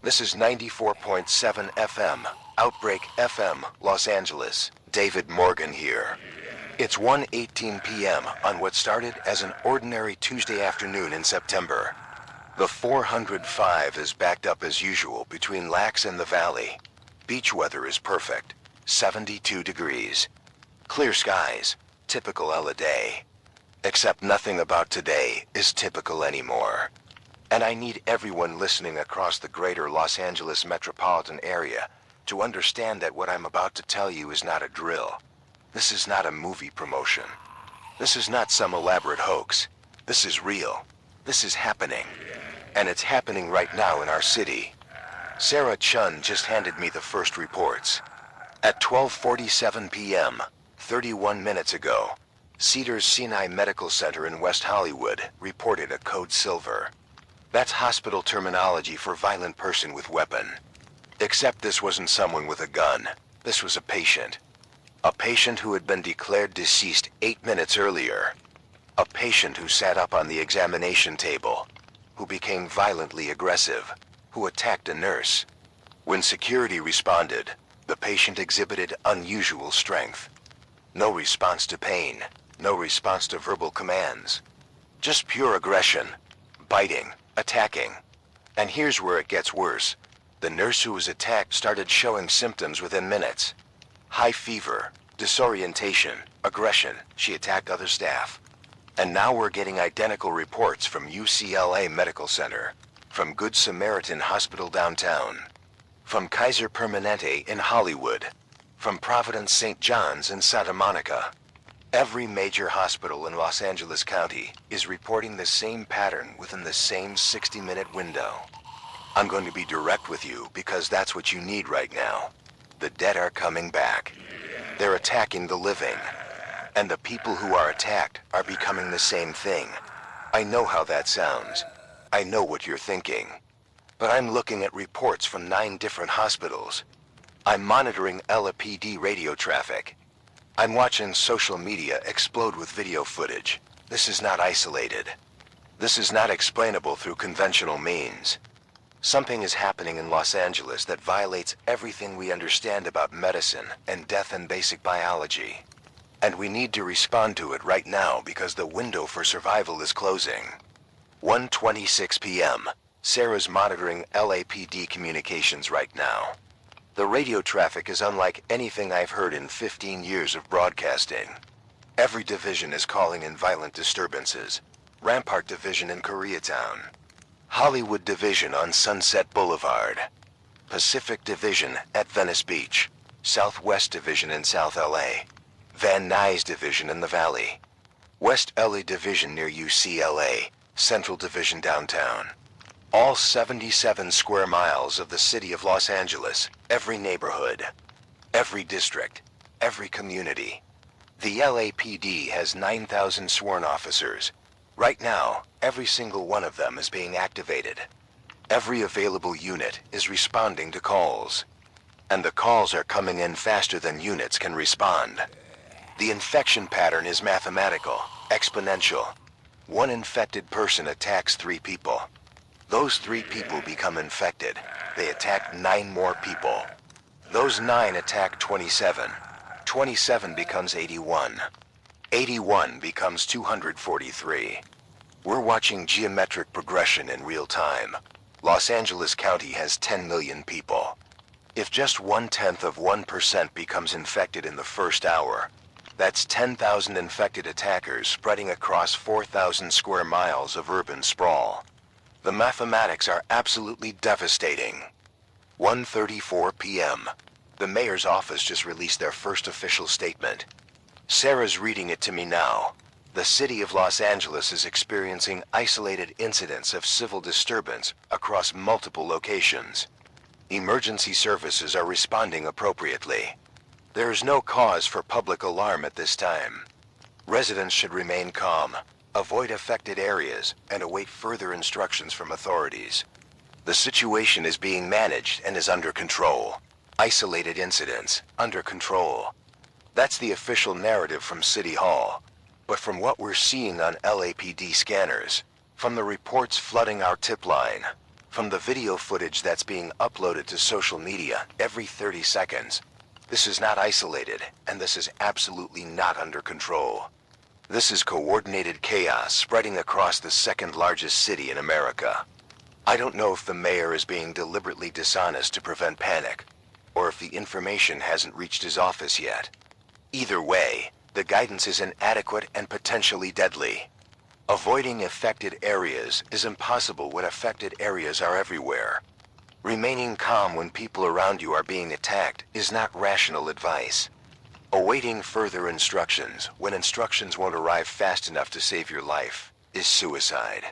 This is 94.7 FM, Outbreak FM, Los Angeles. David Morgan here. It's 1:18 p.m. on what started as an ordinary Tuesday afternoon in September. The 405 is backed up as usual between Lax and the Valley. Beach weather is perfect, 72 degrees. Clear skies, typical LA day. Except nothing about today is typical anymore. And I need everyone listening across the greater Los Angeles metropolitan area to understand that what I'm about to tell you is not a drill. This is not a movie promotion. This is not some elaborate hoax. This is real. This is happening. And it's happening right now in our city. Sarah Chun just handed me the first reports. At 12:47 p.m., 31 minutes ago, Cedars-Sinai Medical Center in West Hollywood reported a code silver. That's hospital terminology for violent person with weapon. Except this wasn't someone with a gun. This was a patient. A patient who had been declared deceased 8 minutes earlier. A patient who sat up on the examination table, who became violently aggressive, who attacked a nurse. When security responded, the patient exhibited unusual strength. No response to pain, no response to verbal commands. Just pure aggression, biting, attacking. And here's where it gets worse. The nurse who was attacked started showing symptoms within minutes. High fever, disorientation, aggression. She attacked other staff. And now we're getting identical reports from UCLA Medical Center, from Good Samaritan Hospital downtown, from Kaiser Permanente in Hollywood, from Providence St. John's in Santa Monica. Every major hospital in Los Angeles County is reporting the same pattern within the same 60-minute window. I'm going to be direct with you because that's what you need right now. The dead are coming back. They're attacking the living. And the people who are attacked are becoming the same thing. I know how that sounds. I know what you're thinking. But I'm looking at reports from 9 different hospitals. I'm monitoring LAPD radio traffic. I'm watching social media explode with video footage. This is not isolated. This is not explainable through conventional means. Something is happening in Los Angeles that violates everything we understand about medicine and death and basic biology. And we need to respond to it right now because the window for survival is closing. 1:26 p.m. Sarah's monitoring LAPD communications right now. The radio traffic is unlike anything I've heard in 15 years of broadcasting. Every division is calling in violent disturbances. Rampart Division in Koreatown. Hollywood Division on Sunset Boulevard. Pacific Division at Venice Beach. Southwest Division in South LA. Van Nuys Division in the Valley. West LA Division near UCLA. Central Division downtown. All 77 square miles of the city of Los Angeles, every neighborhood, every district, every community. The LAPD has 9,000 sworn officers. Right now, every single one of them is being activated. Every available unit is responding to calls. And the calls are coming in faster than units can respond. The infection pattern is mathematical, exponential. One infected person attacks 3 people. Those 3 people become infected. They attack 9 more people. Those 9 attack 27. 27 becomes 81. 81 becomes 243. We're watching geometric progression in real time. Los Angeles County has 10 million people. If just 0.1% becomes infected in the first hour, that's 10,000 infected attackers spreading across 4,000 square miles of urban sprawl. The mathematics are absolutely devastating. 1:34 p.m. The mayor's office just released their first official statement. Sarah's reading it to me now. The city of Los Angeles is experiencing isolated incidents of civil disturbance across multiple locations. Emergency services are responding appropriately. There is no cause for public alarm at this time. Residents should remain calm, avoid affected areas, and await further instructions from authorities. The situation is being managed and is under control. Isolated incidents, under control. That's the official narrative from City Hall. But from what we're seeing on LAPD scanners, from the reports flooding our tip line, From the video footage that's being uploaded to social media every 30 seconds, this is not isolated, and this is absolutely not under control. This is coordinated chaos spreading across the second largest city in America. I don't know if the mayor is being deliberately dishonest to prevent panic, or if the information hasn't reached his office yet. Either way, the guidance is inadequate and potentially deadly. Avoiding affected areas is impossible when affected areas are everywhere. Remaining calm when people around you are being attacked is not rational advice. Awaiting further instructions when instructions won't arrive fast enough to save your life is suicide.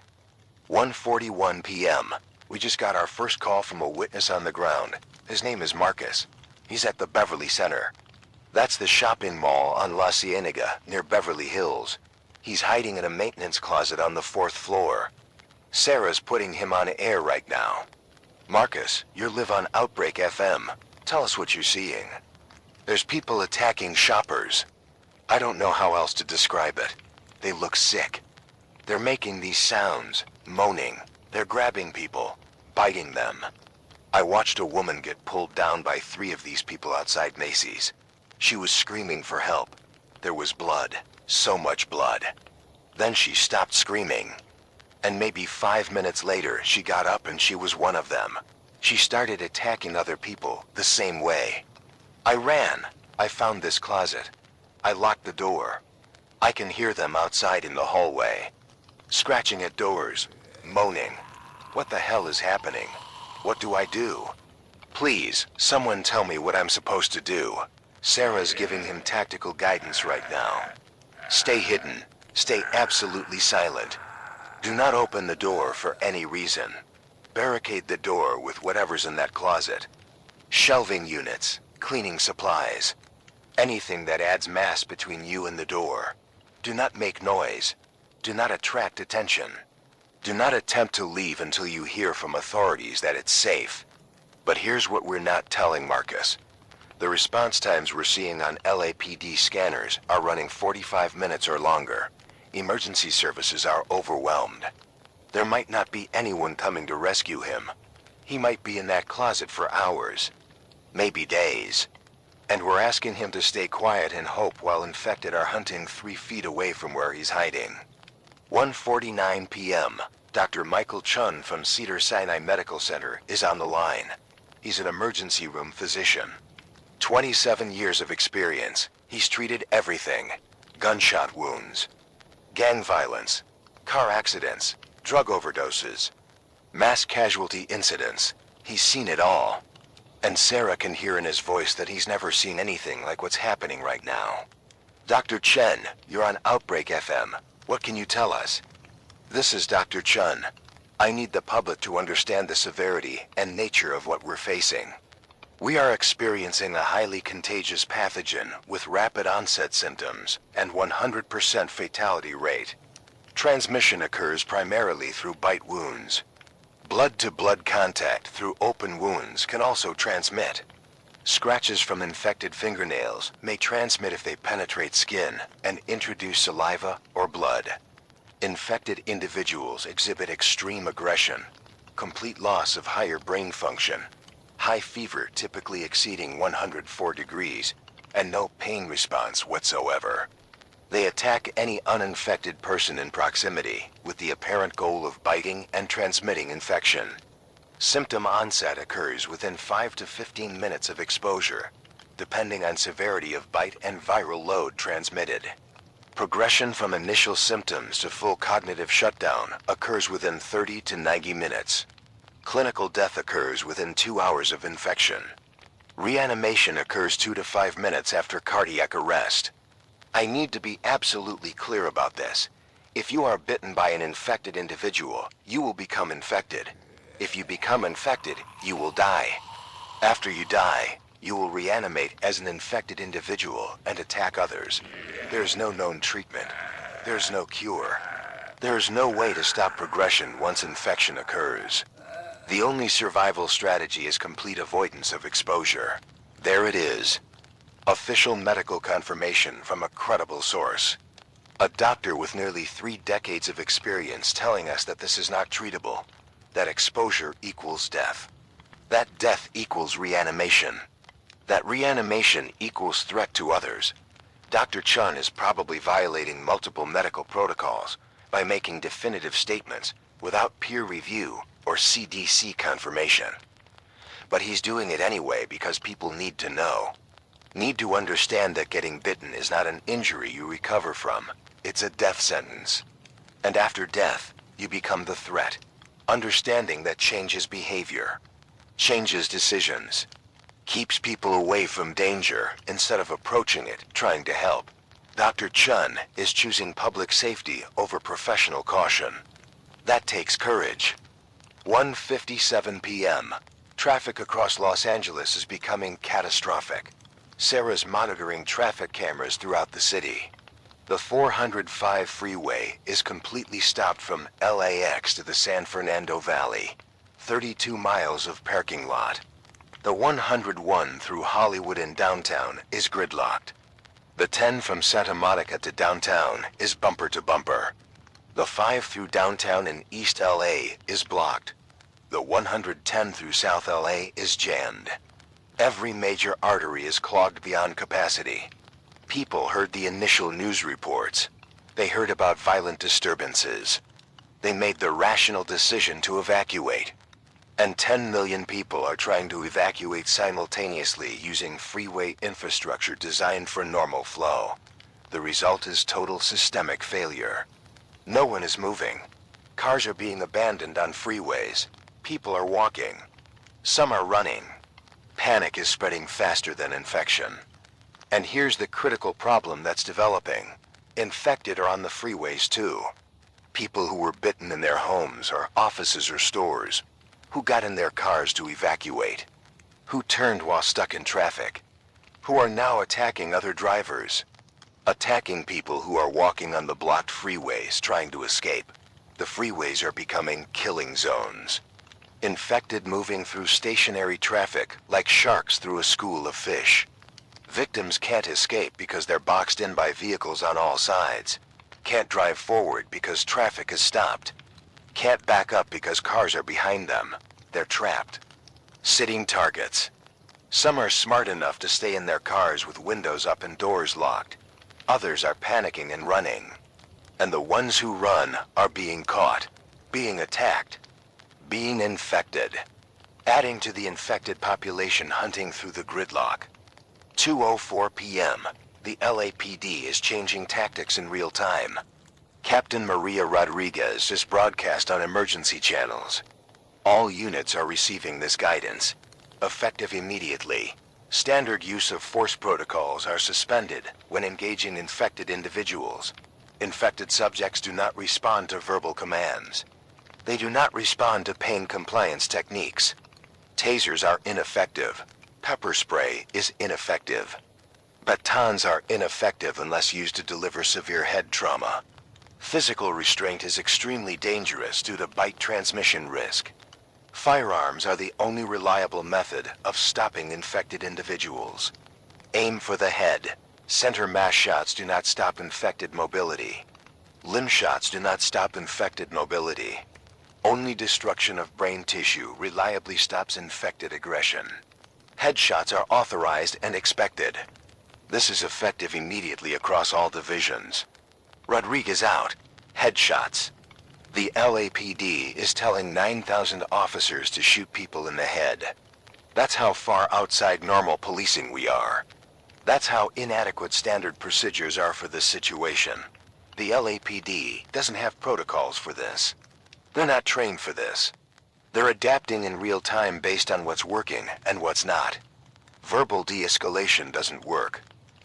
1:41 p.m. We just got our first call from a witness on the ground. His name is Marcus. He's at the Beverly Center. That's the shopping mall on La Cienega near Beverly Hills. He's hiding in a maintenance closet on the 4th floor. Sarah's putting him on air right now. Marcus, you live on Outbreak FM. Tell us what you're seeing. There's people attacking shoppers. I don't know how else to describe it. They look sick. They're making these sounds, moaning. They're grabbing people, biting them. I watched a woman get pulled down by 3 of these people outside Macy's. She was screaming for help. There was blood, so much blood. Then she stopped screaming. And maybe 5 minutes later, she got up and she was one of them. She started attacking other people the same way. I ran. I found this closet. I locked the door. I can hear them outside in the hallway. Scratching at doors, moaning. What the hell is happening? What do I do? Please, someone tell me what I'm supposed to do. Sarah's giving him tactical guidance right now. Stay hidden. Stay absolutely silent. Do not open the door for any reason. Barricade the door with whatever's in that closet. Shelving units, cleaning supplies. Anything that adds mass between you and the door. Do not make noise. Do not attract attention. Do not attempt to leave until you hear from authorities that it's safe. But here's what we're not telling Marcus. The response times we're seeing on LAPD scanners are running 45 minutes or longer. Emergency services are overwhelmed. There might not be anyone coming to rescue him. He might be in that closet for hours, maybe days. And we're asking him to stay quiet and hope while infected are hunting 3 feet away from where he's hiding. 1:49 p.m. Dr. Michael Chun from Cedars-Sinai Medical Center is on the line. He's an emergency room physician. 27 years of experience. He's treated everything. Gunshot wounds, gang violence, car accidents, drug overdoses, mass casualty incidents. He's seen it all. And Sarah can hear in his voice that he's never seen anything like what's happening right now. Dr. Chen, you're on Outbreak FM. What can you tell us? This is Dr. Chun. I need the public to understand the severity and nature of what we're facing. We are experiencing a highly contagious pathogen with rapid onset symptoms and 100% fatality rate. Transmission occurs primarily through bite wounds. Blood-to-blood contact through open wounds can also transmit. Scratches from infected fingernails may transmit if they penetrate skin and introduce saliva or blood. Infected individuals exhibit extreme aggression, complete loss of higher brain function, high fever typically exceeding 104 degrees, and no pain response whatsoever. They attack any uninfected person in proximity with the apparent goal of biting and transmitting infection. Symptom onset occurs within 5 to 15 minutes of exposure, depending on severity of bite and viral load transmitted. Progression from initial symptoms to full cognitive shutdown occurs within 30 to 90 minutes. Clinical death occurs within 2 hours of infection. Reanimation occurs 2 to 5 minutes after cardiac arrest. I need to be absolutely clear about this. If you are bitten by an infected individual, you will become infected. If you become infected, you will die. After you die, you will reanimate as an infected individual and attack others. There's no known treatment. There's no cure. There's no way to stop progression once infection occurs. The only survival strategy is complete avoidance of exposure. There it is. Official medical confirmation from a credible source. A doctor with nearly 3 decades of experience telling us that this is not treatable. that exposure equals death. That death equals reanimation. That reanimation equals threat to others. Dr. Chun is probably violating multiple medical protocols by making definitive statements without peer review or CDC confirmation. But he's doing it anyway because people need to know. Need to understand that getting bitten is not an injury you recover from. It's a death sentence. And after death, you become the threat. Understanding that changes behavior, changes decisions, keeps people away from danger instead of approaching it, trying to help. Dr. Chun is choosing public safety over professional caution. That takes courage. 1:57 p.m. Traffic across Los Angeles is becoming catastrophic. Sarah's monitoring traffic cameras throughout the city. The 405 freeway is completely stopped from LAX to the San Fernando Valley. 32 miles of parking lot. The 101 through Hollywood and downtown is gridlocked. The 10 from Santa Monica to downtown is bumper to bumper. The 5 through downtown and East LA is blocked. The 110 through South LA is jammed. Every major artery is clogged beyond capacity. People heard the initial news reports. They heard about violent disturbances. They made the rational decision to evacuate. And 10 million people are trying to evacuate simultaneously using freeway infrastructure designed for normal flow. The result is total systemic failure. No one is moving. Cars are being abandoned on freeways. People are walking. Some are running. Panic is spreading faster than infection. And here's the critical problem that's developing. Infected are on the freeways too. People who were bitten in their homes or offices or stores. Who got in their cars to evacuate. Who turned while stuck in traffic. Who are now attacking other drivers. Attacking people who are walking on the blocked freeways trying to escape. The freeways are becoming killing zones. Infected moving through stationary traffic like sharks through a school of fish. Victims can't escape because they're boxed in by vehicles on all sides. Can't drive forward because traffic is stopped. Can't back up because cars are behind them. They're trapped. Sitting targets. Some are smart enough to stay in their cars with windows up and doors locked. Others are panicking and running. And the ones who run are being caught, being attacked, being infected. Adding to the infected population hunting through the gridlock. 2:04 p.m. The LAPD is changing tactics in real time. Captain Maria Rodriguez is broadcast on emergency channels. All units are receiving this guidance. Effective immediately. Standard use of force protocols are suspended when engaging infected individuals. Infected subjects do not respond to verbal commands. They do not respond to pain compliance techniques. Tasers are ineffective. Pepper spray is ineffective. Batons are ineffective unless used to deliver severe head trauma. Physical restraint is extremely dangerous due to bite transmission risk. Firearms are the only reliable method of stopping infected individuals. Aim for the head. Center mass shots do not stop infected mobility. Limb shots do not stop infected mobility. Only destruction of brain tissue reliably stops infected aggression. Headshots are authorized and expected. This is effective immediately across all divisions. Rodriguez out. Headshots. The LAPD is telling 9,000 officers to shoot people in the head. That's how far outside normal policing we are. That's how inadequate standard procedures are for this situation. The LAPD doesn't have protocols for this. They're not trained for this. They're adapting in real time based on what's working and what's not. Verbal de-escalation doesn't work.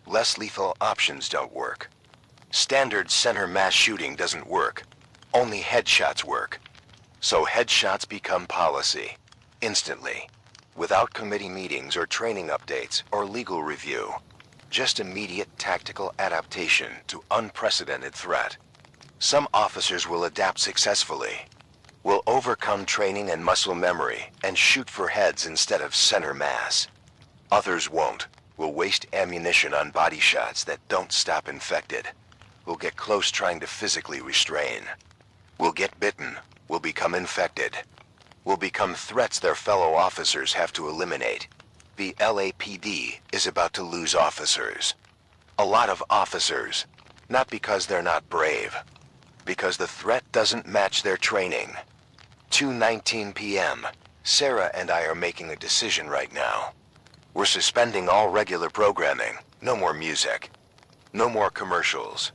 Less lethal options don't work. Standard center mass shooting doesn't work. Only headshots work. So headshots become policy. Instantly. Without committee meetings or training updates or legal review. Just immediate tactical adaptation to unprecedented threat. Some officers will adapt successfully. Will overcome training and muscle memory and shoot for heads instead of center mass. Others won't. Will waste ammunition on body shots that don't stop infected. Will get close trying to physically restrain. Will get bitten. Will become infected. will become threats their fellow officers have to eliminate. The LAPD is about to lose officers. A lot of officers. Not because they're not brave. Because the threat doesn't match their training. 2:19 p.m. Sarah and I are making a decision right now. We're suspending all regular programming. No more music. No more commercials.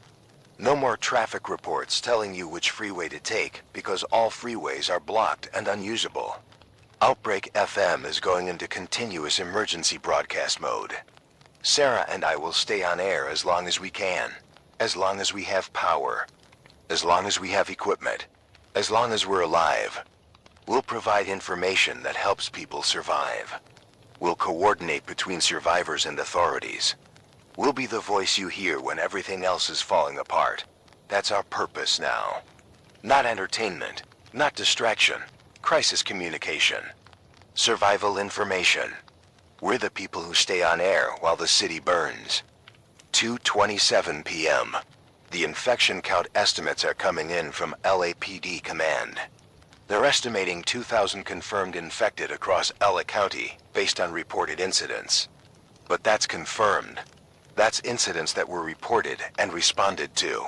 No more traffic reports telling you which freeway to take because all freeways are blocked and unusable. Outbreak FM is going into continuous emergency broadcast mode. Sarah and I will stay on air as long as we can. As long as we have power. As long as we have equipment. As long as we're alive. We'll provide information that helps people survive. We'll coordinate between survivors and authorities. We'll be the voice you hear when everything else is falling apart. That's our purpose now. Not entertainment, not distraction, crisis communication. Survival information. We're the people who stay on air while the city burns. 2:27 p.m. The infection count estimates are coming in from LAPD Command. They're estimating 2,000 confirmed infected across LA County based on reported incidents. But that's confirmed. That's incidents that were reported and responded to.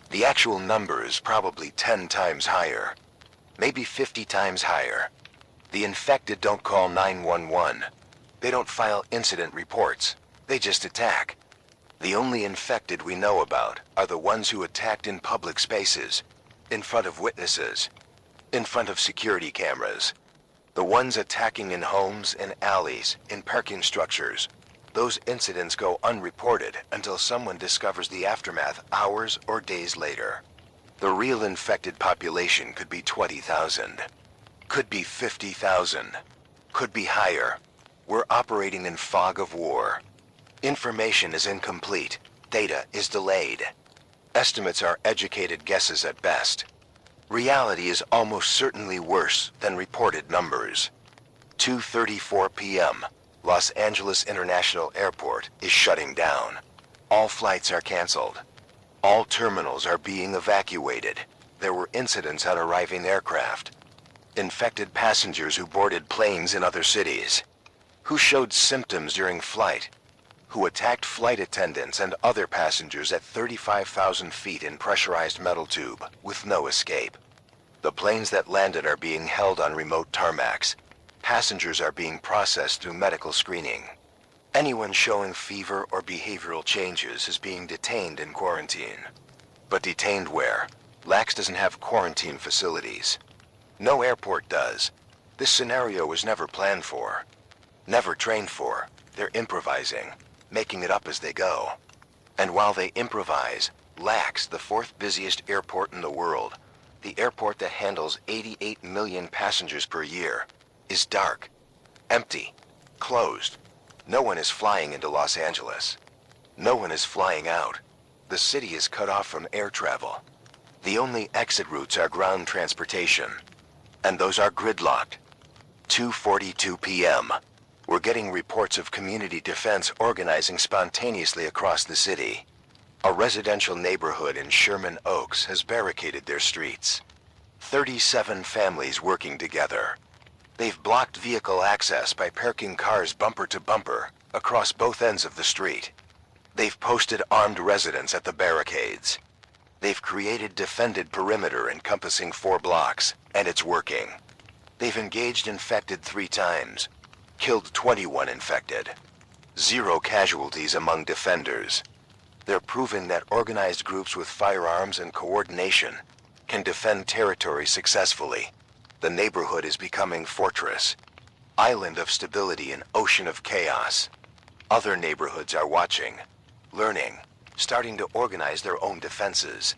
The actual number is probably 10 times higher. Maybe 50 times higher. The infected don't call 911. They don't file incident reports. They just attack. The only infected we know about are the ones who attacked in public spaces, in front of witnesses, in front of security cameras. The ones attacking in homes, in alleys, in parking structures. Those incidents go unreported until someone discovers the aftermath hours or days later. The real infected population could be 20,000. Could be 50,000. Could be higher. We're operating in fog of war. Information is incomplete. Data is delayed. Estimates are educated guesses at best. Reality is almost certainly worse than reported numbers. 2:34 p.m. Los Angeles International Airport is shutting down. All flights are canceled. All terminals are being evacuated. There were incidents on arriving aircraft. Infected passengers who boarded planes in other cities. Who showed symptoms during flight. Who attacked flight attendants and other passengers at 35,000 feet in pressurized metal tube with no escape. The planes that landed are being held on remote tarmacs. Passengers are being processed through medical screening. Anyone showing fever or behavioral changes is being detained in quarantine. But detained where? LAX doesn't have quarantine facilities. No airport does. This scenario was never planned for. Never trained for. They're improvising, making it up as they go. And while they improvise, LAX, the fourth busiest airport in the world, the airport that handles 88 million passengers per year, is dark, empty, closed. No one is flying into Los Angeles. No one is flying out. The city is cut off from air travel. The only exit routes are ground transportation. And those are gridlocked. 2:42 p.m. We're getting reports of community defense organizing spontaneously across the city. A residential neighborhood in Sherman Oaks has barricaded their streets. 37 families working together. They've blocked vehicle access by parking cars bumper to bumper across both ends of the street. They've posted armed residents at the barricades. They've created defended perimeter encompassing 4 blocks, and it's working. They've engaged infected 3 times, killed 21 infected. 0 casualties among defenders. They're proving that organized groups with firearms and coordination can defend territory successfully. The neighborhood is becoming fortress, island of stability and ocean of chaos. Other neighborhoods are watching, learning, starting to organize their own defenses.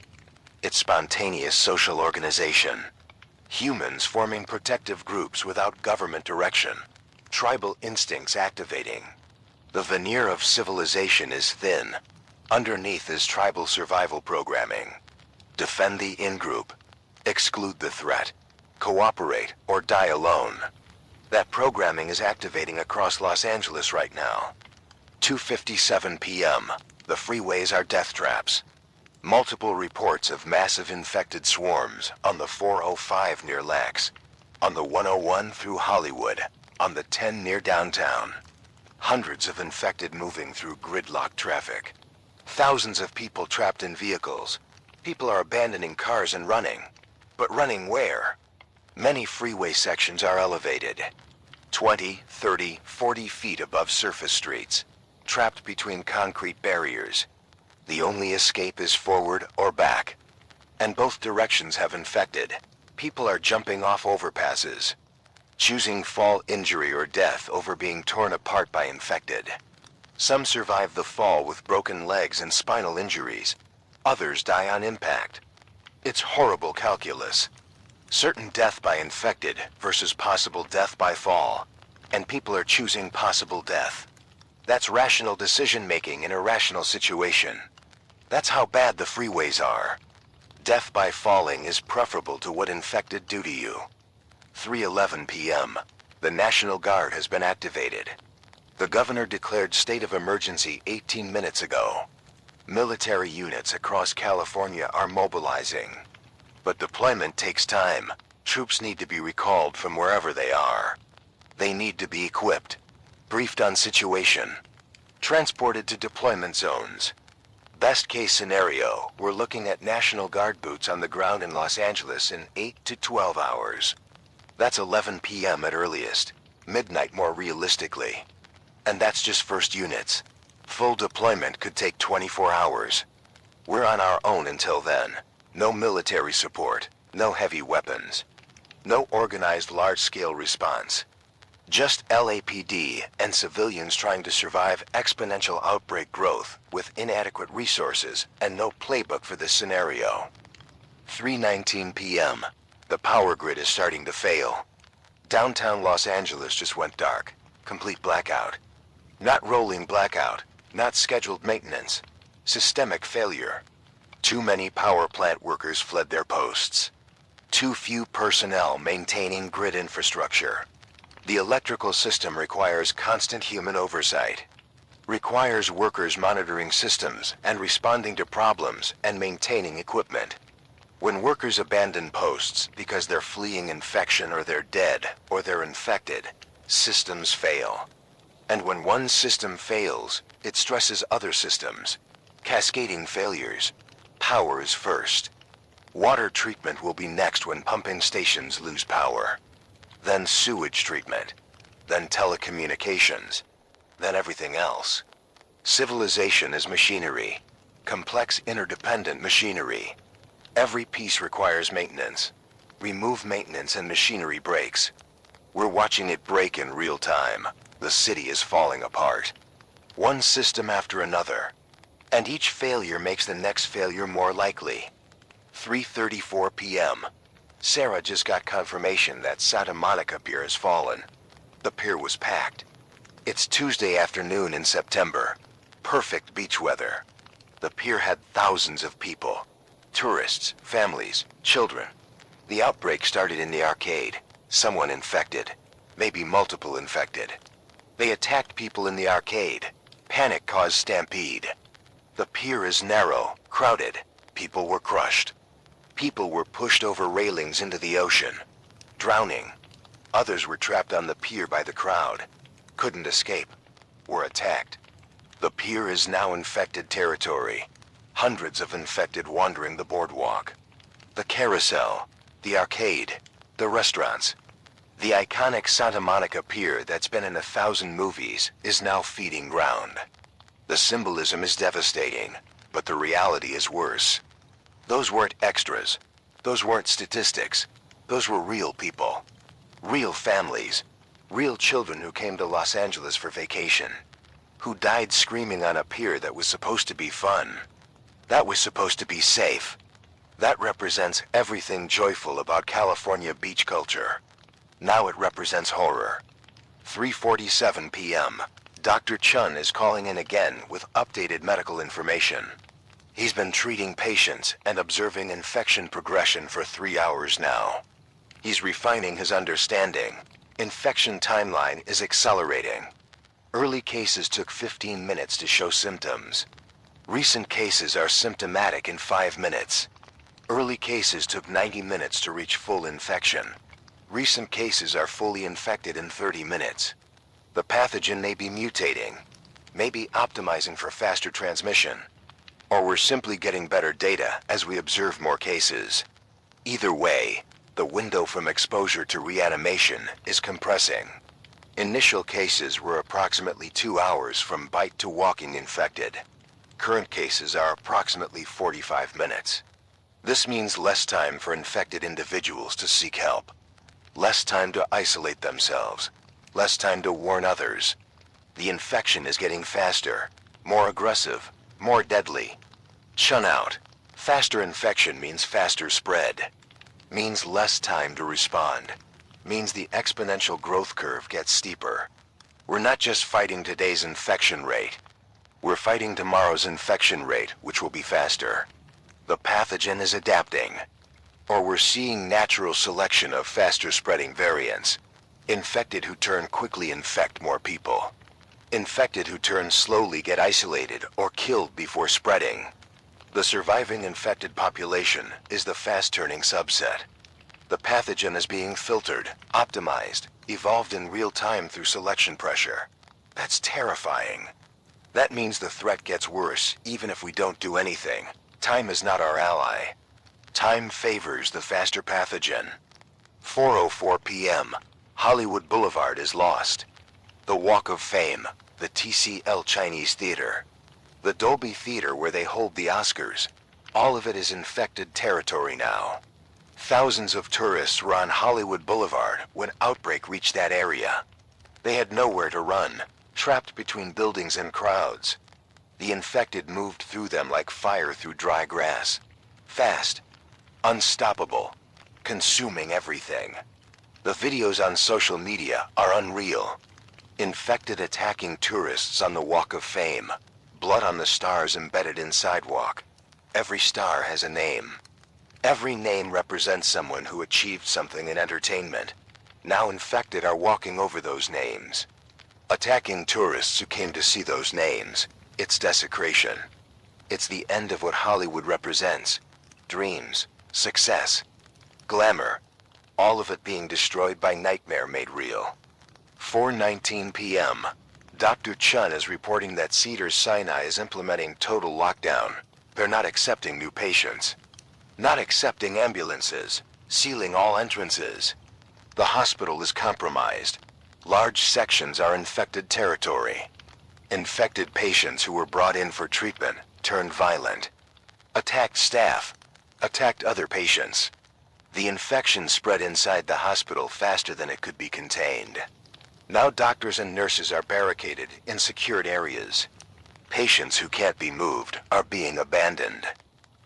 It's spontaneous social organization. Humans forming protective groups without government direction. Tribal instincts activating. The veneer of civilization is thin. Underneath is tribal survival programming. Defend the in-group. Exclude the threat. Cooperate or die alone. That programming is activating across Los Angeles right now. 2:57 p.m. The freeways are death traps. Multiple reports of massive infected swarms on the 405 near LAX. On the 101 through Hollywood, on the 10 near downtown. Hundreds of infected moving through gridlocked traffic. Thousands of people trapped in vehicles. People are abandoning cars and running. But running where? Many freeway sections are elevated. 20, 30, 40 feet above surface streets. Trapped between concrete barriers. The only escape is forward or back. And both directions have infected. People are jumping off overpasses. Choosing fall injury or death over being torn apart by infected. Some survive the fall with broken legs and spinal injuries. Others die on impact. It's horrible calculus. Certain death by infected versus possible death by fall. And people are choosing possible death. That's rational decision-making in a rational situation. That's how bad the freeways are. Death by falling is preferable to what infected do to you. 3:11 p.m. The National Guard has been activated. The governor declared state of emergency 18 minutes ago. Military units across California are mobilizing. But deployment takes time. Troops need to be recalled from wherever they are. They need to be equipped, briefed on situation, transported to deployment zones. Best case scenario, we're looking at National Guard boots on the ground in Los Angeles in 8 to 12 hours. That's 11 p.m. at earliest, midnight more realistically. And that's just first units. Full deployment could take 24 hours. We're on our own until then. No military support, no heavy weapons. No organized large-scale response. Just LAPD and civilians trying to survive exponential outbreak growth with inadequate resources and no playbook for this scenario. 3:19 p.m. The power grid is starting to fail. Downtown Los Angeles just went dark. Complete blackout. Not rolling blackout. Not scheduled maintenance. Systemic failure. Too many power plant workers fled their posts. Too few personnel maintaining grid infrastructure. The electrical system requires constant human oversight. Requires workers monitoring systems and responding to problems and maintaining equipment. When workers abandon posts because they're fleeing infection or they're dead or they're infected, systems fail. And when one system fails, it stresses other systems. Cascading failures. Power is first. Water treatment will be next when pumping stations lose power. Then sewage treatment. Then telecommunications. Then everything else. Civilization is machinery. Complex interdependent machinery. Every piece requires maintenance. Remove maintenance and machinery breaks. We're watching it break in real time. The city is falling apart. One system after another. And each failure makes the next failure more likely. 3:34 p.m. Sarah just got confirmation that Santa Monica Pier has fallen. The pier was packed. It's Tuesday afternoon in September. Perfect beach weather. The pier had thousands of people. Tourists, families, children. The outbreak started in the arcade. Someone infected. Maybe multiple infected. They attacked people in the arcade. Panic caused stampede. The pier is narrow, crowded. People were crushed. People were pushed over railings into the ocean. Drowning. Others were trapped on the pier by the crowd. Couldn't escape. Were attacked. The pier is now infected territory. Hundreds of infected wandering the boardwalk. The carousel. The arcade. The restaurants. The iconic Santa Monica Pier that's been in 1,000 movies is now feeding ground. The symbolism is devastating, but the reality is worse. Those weren't extras. Those weren't statistics. Those were real people. Real families. Real children who came to Los Angeles for vacation. Who died screaming on a pier that was supposed to be fun. That was supposed to be safe. That represents everything joyful about California beach culture. Now it represents horror. 3:47 p.m. Dr. Chun is calling in again with updated medical information. He's been treating patients and observing infection progression for 3 hours now. He's refining his understanding. Infection timeline is accelerating. Early cases took 15 minutes to show symptoms. Recent cases are symptomatic in 5 minutes. Early cases took 90 minutes to reach full infection. Recent cases are fully infected in 30 minutes. The pathogen may be mutating, may be optimizing for faster transmission, or we're simply getting better data as we observe more cases. Either way, the window from exposure to reanimation is compressing. Initial cases were approximately 2 hours from bite to walking infected. Current cases are approximately 45 minutes. This means less time for infected individuals to seek help, less time to isolate themselves, less time to warn others. The infection is getting faster, more aggressive, more deadly. Shun out. Faster infection means faster spread, means less time to respond, means the exponential growth curve gets steeper. We're not just fighting today's infection rate, we're fighting tomorrow's infection rate, which will be faster. The pathogen is adapting, or we're seeing natural selection of faster spreading variants. Infected who turn quickly infect more people. Infected who turn slowly get isolated or killed before spreading. The surviving infected population is the fast-turning subset. The pathogen is being filtered, optimized, evolved in real time through selection pressure. That's terrifying. That means the threat gets worse even if we don't do anything. Time is not our ally. Time favors the faster pathogen. 4:04 p.m. Hollywood Boulevard is lost. The Walk of Fame, the TCL Chinese Theater, the Dolby Theater where they hold the Oscars, all of it is infected territory now. Thousands of tourists were on Hollywood Boulevard when Outbreak reached that area. They had nowhere to run, trapped between buildings and crowds. The infected moved through them like fire through dry grass. Fast, unstoppable, consuming everything. The videos on social media are unreal. Infected attacking tourists on the Walk of Fame. Blood on the stars embedded in sidewalk. Every star has a name. Every name represents someone who achieved something in entertainment. Now infected are walking over those names. Attacking tourists who came to see those names. It's desecration. It's the end of what Hollywood represents. Dreams, success, glamour, all of it being destroyed by nightmare made real. 4:19 p.m. Dr. Chun is reporting that Cedars-Sinai is implementing total lockdown. They're not accepting new patients. Not accepting ambulances. Sealing all entrances. The hospital is compromised. Large sections are infected territory. Infected patients who were brought in for treatment turned violent. Attacked staff. Attacked other patients. The infection spread inside the hospital faster than it could be contained. Now doctors and nurses are barricaded in secured areas. Patients who can't be moved are being abandoned.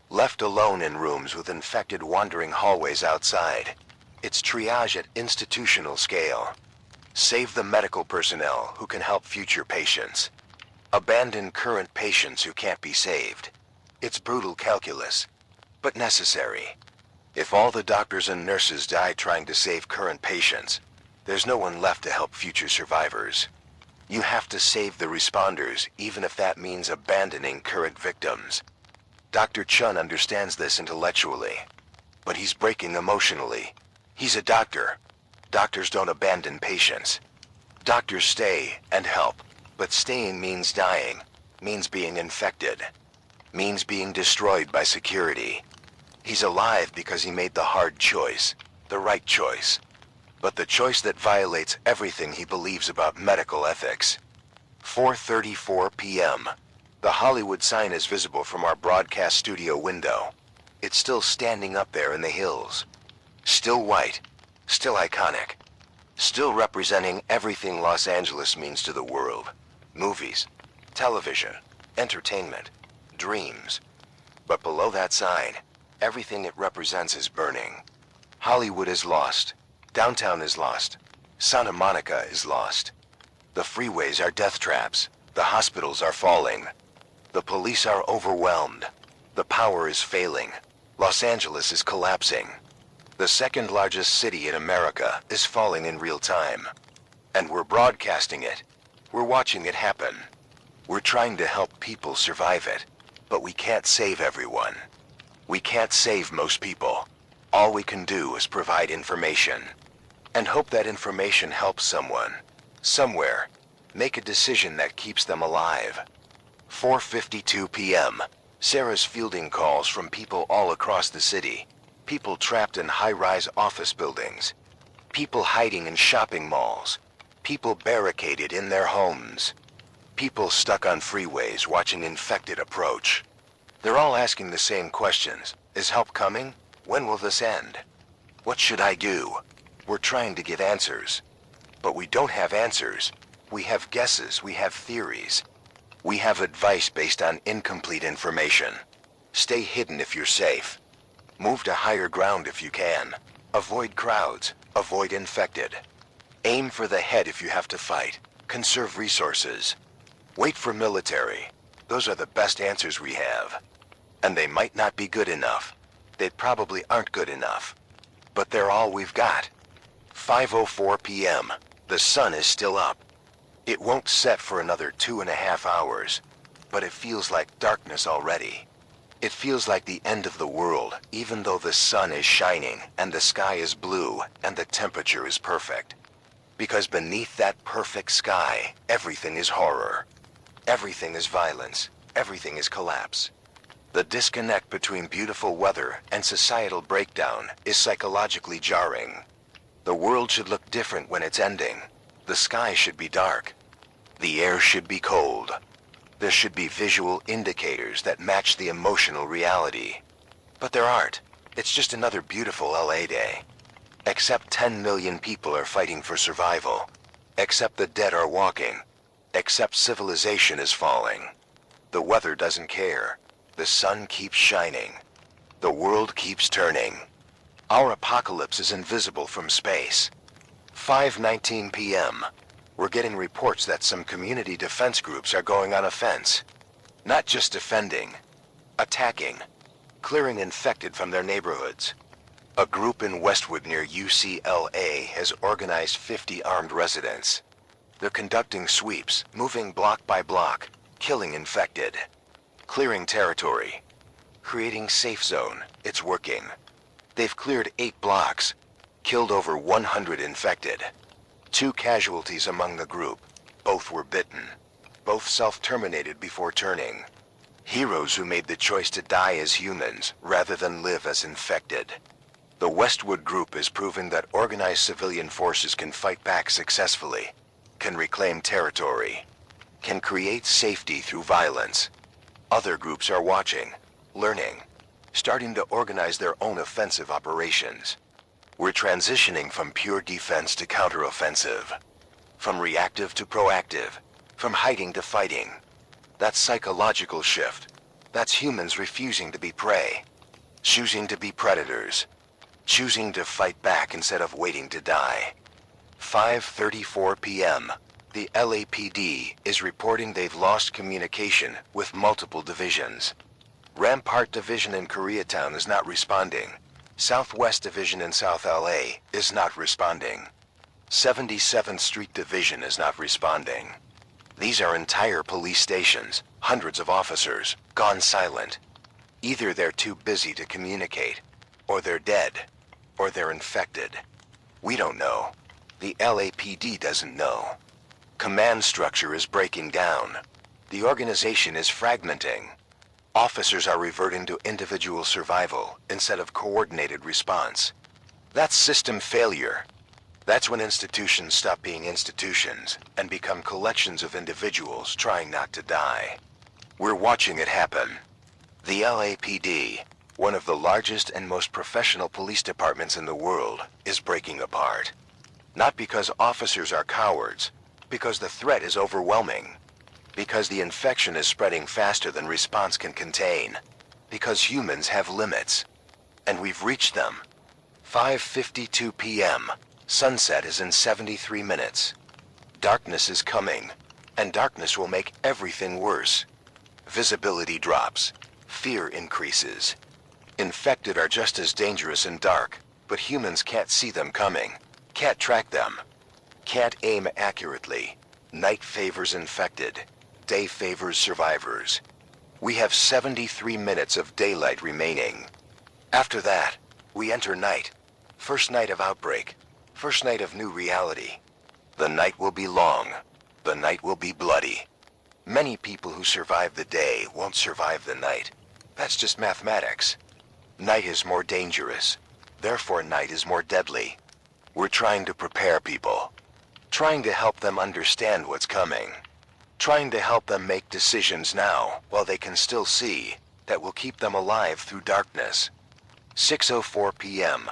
Left alone in rooms with infected wandering hallways outside. It's triage at institutional scale. Save the medical personnel who can help future patients. Abandon current patients who can't be saved. It's brutal calculus, but necessary. If all the doctors and nurses die trying to save current patients, there's no one left to help future survivors. You have to save the responders, even if that means abandoning current victims. Dr. Chun understands this intellectually, but he's breaking emotionally. He's a doctor. Doctors don't abandon patients. Doctors stay and help, but staying means dying, means being infected, means being destroyed by security. He's alive because he made the hard choice, the right choice, but the choice that violates everything he believes about medical ethics. 4:34 p.m. The Hollywood sign is visible from our broadcast studio window. It's still standing up there in the hills. Still white, still iconic, still representing everything Los Angeles means to the world. Movies, television, entertainment, dreams. But below that sign, everything it represents is burning. Hollywood is lost. Downtown is lost. Santa Monica is lost. The freeways are death traps. The hospitals are falling. The police are overwhelmed. The power is failing. Los Angeles is collapsing. The second largest city in America is falling in real time. And we're broadcasting it. We're watching it happen. We're trying to help people survive it. But we can't save everyone. We can't save most people. All we can do is provide information. and hope that information helps someone, somewhere, make a decision that keeps them alive. 4:52 p.m. Sarah's fielding calls from people all across the city. People trapped in high-rise office buildings. People hiding in shopping malls. People barricaded in their homes. People stuck on freeways watching infected approach. They're all asking the same questions. Is help coming? When will this end? What should I do? We're trying to give answers. But we don't have answers. We have guesses, we have theories. We have advice based on incomplete information. Stay hidden if you're safe. Move to higher ground if you can. Avoid crowds. Avoid infected. Aim for the head if you have to fight. Conserve resources. Wait for military. Those are the best answers we have. And they might not be good enough. They probably aren't good enough. But they're all we've got. 5:04 p.m. The sun is still up. It won't set for another 2.5 hours, but it feels like darkness already. It feels like the end of the world, even though the sun is shining and the sky is blue and the temperature is perfect. Because beneath that perfect sky, everything is horror. Everything is violence. Everything is collapse. The disconnect between beautiful weather and societal breakdown is psychologically jarring. The world should look different when it's ending. The sky should be dark. The air should be cold. There should be visual indicators that match the emotional reality. But there aren't. It's just another beautiful LA day. Except 10 million people are fighting for survival. Except the dead are walking. Except civilization is falling. The weather doesn't care. The sun keeps shining. The world keeps turning. Our apocalypse is invisible from space. 5:19 p.m. We're getting reports that some community defense groups are going on offense. Not just defending, attacking, clearing infected from their neighborhoods. A group in Westwood near UCLA has organized 50 armed residents. They're conducting sweeps, moving block by block, killing infected, clearing territory, creating safe zone. It's working. They've cleared 8 blocks, killed over 100 infected. 2 casualties among the group. Both were bitten. Both self-terminated before turning. Heroes who made the choice to die as humans rather than live as infected. The Westwood group is proving that organized civilian forces can fight back successfully, can reclaim territory, can create safety through violence. Other groups are watching, learning, starting to organize their own offensive operations. We're transitioning from pure defense to counteroffensive, from reactive to proactive, from hiding to fighting. That's psychological shift. That's humans refusing to be prey, choosing to be predators, choosing to fight back instead of waiting to die. 5:34 p.m. The LAPD is reporting they've lost communication with multiple divisions. Rampart Division in Koreatown is not responding. Southwest Division in South LA is not responding. 77th Street Division is not responding. These are entire police stations, hundreds of officers, gone silent. Either they're too busy to communicate, or they're dead, or they're infected. We don't know. The LAPD doesn't know. Command structure is breaking down. The organization is fragmenting. Officers are reverting to individual survival instead of coordinated response. That's system failure. That's when institutions stop being institutions and become collections of individuals trying not to die. We're watching it happen. The LAPD, one of the largest and most professional police departments in the world, is breaking apart. Not because officers are cowards, because the threat is overwhelming. Because the infection is spreading faster than response can contain. Because humans have limits. And we've reached them. 5:52 p.m. Sunset is in 73 minutes. Darkness is coming, and darkness will make everything worse. Visibility drops. Fear increases. Infected are just as dangerous in dark, but humans can't see them coming, can't track them, can't aim accurately. Night favors infected. Day favors survivors. We have 73 minutes of daylight remaining. After that, we enter night. First night of Outbreak. first night of new reality. The night will be long. The night will be bloody. Many people who survive the day won't survive the night. That's just mathematics. Night is more dangerous. Therefore, night is more deadly. We're trying to prepare people. Trying to help them understand what's coming. Trying to help them make decisions now while they can still see that will keep them alive through darkness. 6:04 p.m.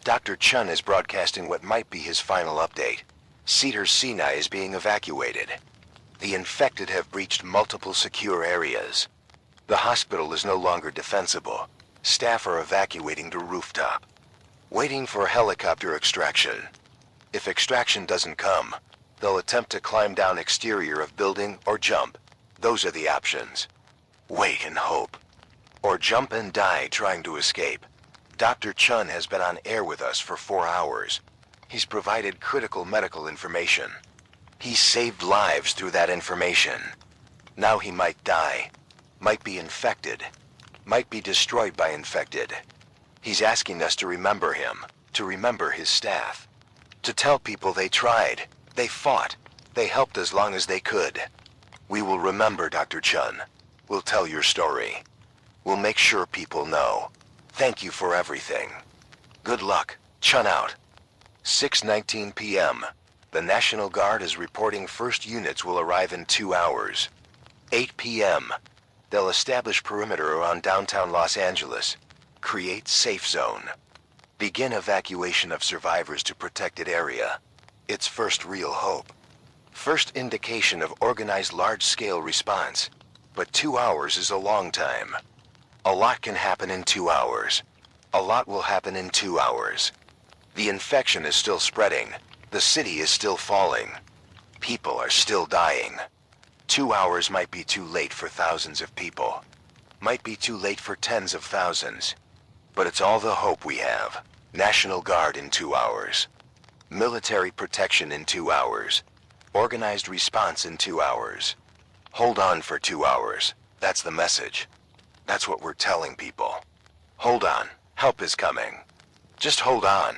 Dr. Chun is broadcasting what might be his final update. Cedars-Sinai is being evacuated. The infected have breached multiple secure areas. The hospital is no longer defensible. Staff are evacuating to rooftop. Waiting for helicopter extraction. If extraction doesn't come, they'll attempt to climb down exterior of building or jump. Those are the options. Wait and hope. Or jump and die trying to escape. Dr. Chun has been on air with us for 4 hours. He's provided critical medical information. He's saved lives through that information. Now he might die, might be infected, might be destroyed by infected. He's asking us to remember him, to remember his staff, to tell people they tried, they fought, they helped as long as they could. We will remember, Dr. Chun. We'll tell your story. We'll make sure people know. Thank you for everything. Good luck. Chun out. 6:19 p.m. The National Guard is reporting first units will arrive in 2 hours. 8 p.m. They'll establish perimeter around downtown Los Angeles. Create safe zone. Begin evacuation of survivors to protected area. It's first real hope. First indication of organized large-scale response. But 2 hours is a long time. A lot can happen in 2 hours. A lot will happen in 2 hours. The infection is still spreading. The city is still falling. People are still dying. 2 hours might be too late for thousands of people. Might be too late for tens of thousands. But it's all the hope we have. National Guard in 2 hours. Military protection in 2 hours. Organized response in 2 hours. Hold on for 2 hours. That's the message. That's what we're telling people. Hold on. Help is coming. Just hold on.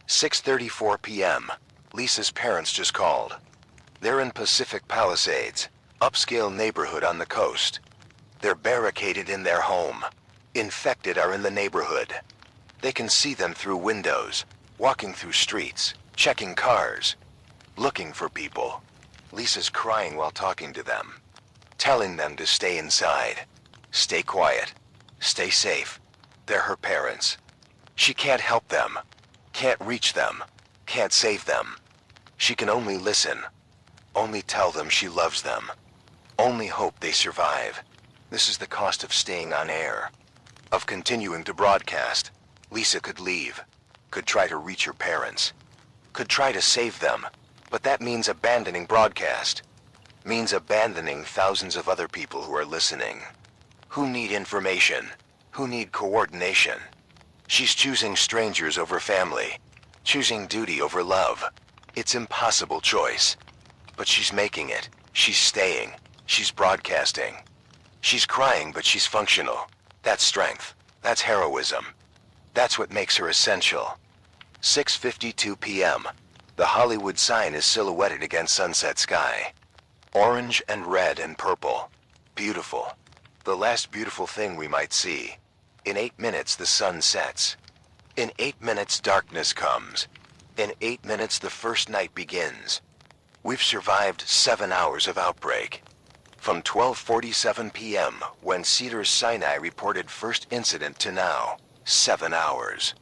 6:34 p.m. Lisa's parents just called. They're in Pacific Palisades, upscale neighborhood on the coast. They're barricaded in their home. Infected are in the neighborhood. They can see them through windows, walking through streets, checking cars, looking for people. Lisa's crying while talking to them, telling them to stay inside, stay quiet, stay safe. They're her parents. She can't help them, can't reach them, can't save them. She can only listen, only tell them she loves them, only hope they survive. This is the cost of staying on air, of continuing to broadcast. Lisa could leave, could try to reach her parents, could try to save them, but that means abandoning broadcast, means abandoning thousands of other people who are listening, who need information, who need coordination. She's choosing strangers over family, choosing duty over love. It's impossible choice, but she's making it. She's staying, she's broadcasting. She's crying, but she's functional. That's strength, that's heroism. That's what makes her essential. 6:52 p.m. The Hollywood sign is silhouetted against sunset sky. Orange and red and purple. Beautiful. The last beautiful thing we might see. In 8 minutes the sun sets. In 8 minutes darkness comes. In 8 minutes the first night begins. We've survived 7 hours of outbreak. From 12:47 p.m. when Cedars-Sinai reported first incident to now, 7 hours.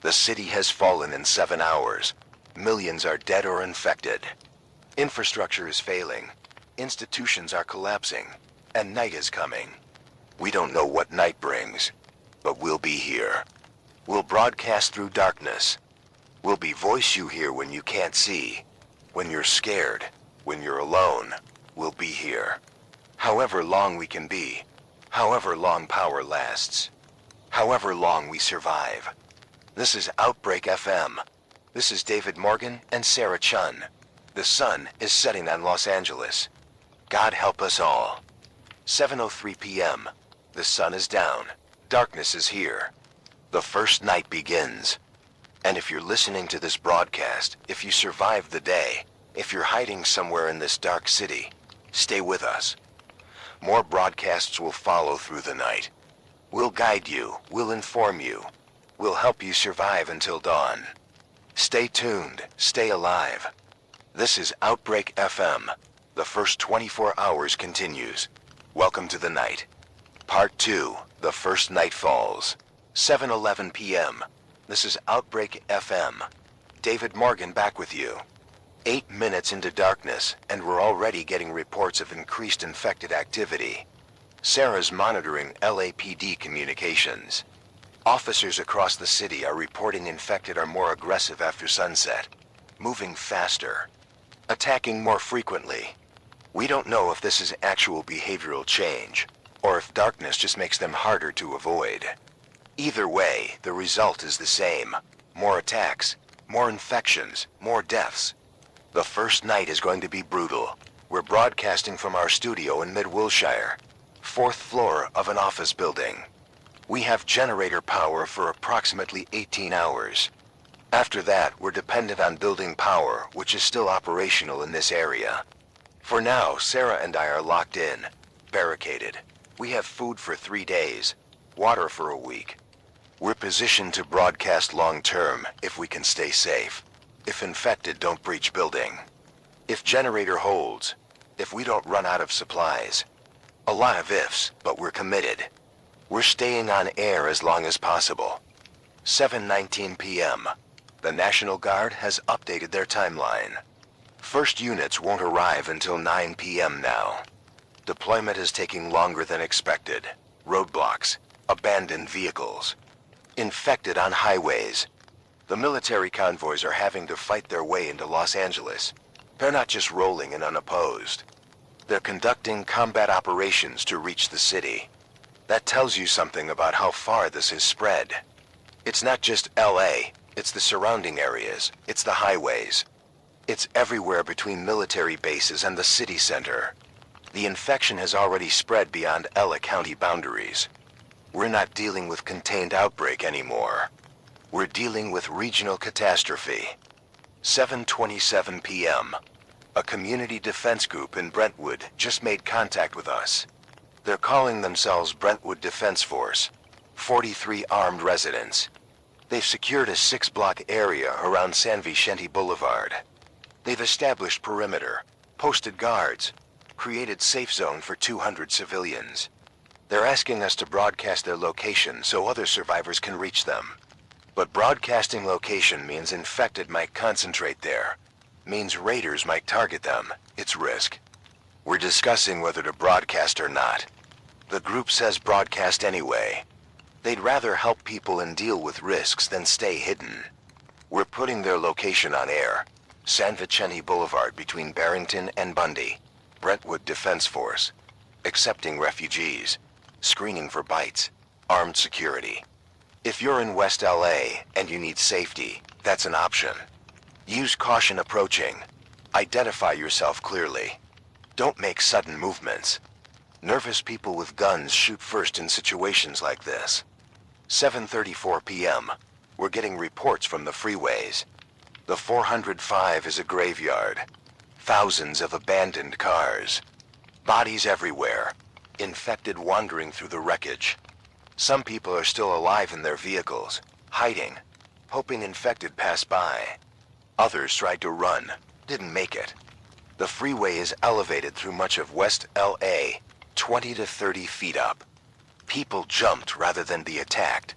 The city has fallen in 7 hours. Millions are dead or infected. Infrastructure is failing. Institutions are collapsing. And night is coming. We don't know what night brings, but we'll be here. We'll broadcast through darkness. We'll be voice you hear when you can't see. When you're scared, when you're alone, we'll be here. However long we can be, however long power lasts, however long we survive. This is Outbreak FM. This is David Morgan and Sarah Chun. The sun is setting on Los Angeles. God help us all. 7:03 p.m. The sun is down. Darkness is here. The first night begins. And if you're listening to this broadcast, if you survived the day, if you're hiding somewhere in this dark city, stay with us. More broadcasts will follow through the night. We'll guide you, we'll inform you, we'll help you survive until dawn. Stay tuned, stay alive. This is Outbreak FM. The first 24 hours continues. Welcome to the night. Part 2, The First Night Falls. 7:11 p.m. This is Outbreak FM. David Morgan back with you. 8 minutes into darkness, and we're already getting reports of increased infected activity. Sarah's monitoring LAPD communications. Officers across the city are reporting infected are more aggressive after sunset, moving faster, attacking more frequently. We don't know if this is actual behavioral change, or if darkness just makes them harder to avoid. Either way, the result is the same. More attacks, more infections, more deaths. The first night is going to be brutal. We're broadcasting from our studio in Mid-Wilshire, 4th floor of an office building. We have generator power for approximately 18 hours. After that, we're dependent on building power, which is still operational in this area. For now, Sarah and I are locked in, barricaded. We have food for 3 days, water for a week. We're positioned to broadcast long-term if we can stay safe. If infected don't breach building. If generator holds. If we don't run out of supplies. A lot of ifs, but we're committed. We're staying on air as long as possible. 7:19 p.m. The National Guard has updated their timeline. First units won't arrive until 9 p.m. now. Deployment is taking longer than expected. Roadblocks, abandoned vehicles, infected on highways. The military convoys are having to fight their way into Los Angeles. They're not just rolling in unopposed. They're conducting combat operations to reach the city. That tells you something about how far this has spread. It's not just LA, it's the surrounding areas, it's the highways. It's everywhere between military bases and the city center. The infection has already spread beyond LA County boundaries. We're not dealing with contained outbreak anymore. We're dealing with regional catastrophe. 7:27 p.m. A community defense group in Brentwood just made contact with us. They're calling themselves Brentwood Defense Force. 43 armed residents. They've secured a 6-block area around San Vicente Boulevard. They've established perimeter, posted guards, created safe zone for 200 civilians. They're asking us to broadcast their location so other survivors can reach them. But broadcasting location means infected might concentrate there. Means raiders might target them. It's risk. We're discussing whether to broadcast or not. The group says broadcast anyway. They'd rather help people and deal with risks than stay hidden. We're putting their location on air. San Vicente Boulevard between Barrington and Bundy. Brentwood Defense Force. Accepting refugees. Screening for bites. Armed security. If you're in West LA and you need safety, that's an option. Use caution approaching. Identify yourself clearly. Don't make sudden movements. Nervous people with guns shoot first in situations like this. 7:34 p.m. We're getting reports from the freeways. The 405 is a graveyard. Thousands of abandoned cars. Bodies everywhere. Infected wandering through the wreckage. Some people are still alive in their vehicles, hiding, hoping infected pass by. Others tried to run, didn't make it. The freeway is elevated through much of West LA, 20 to 30 feet up. People jumped rather than be attacked.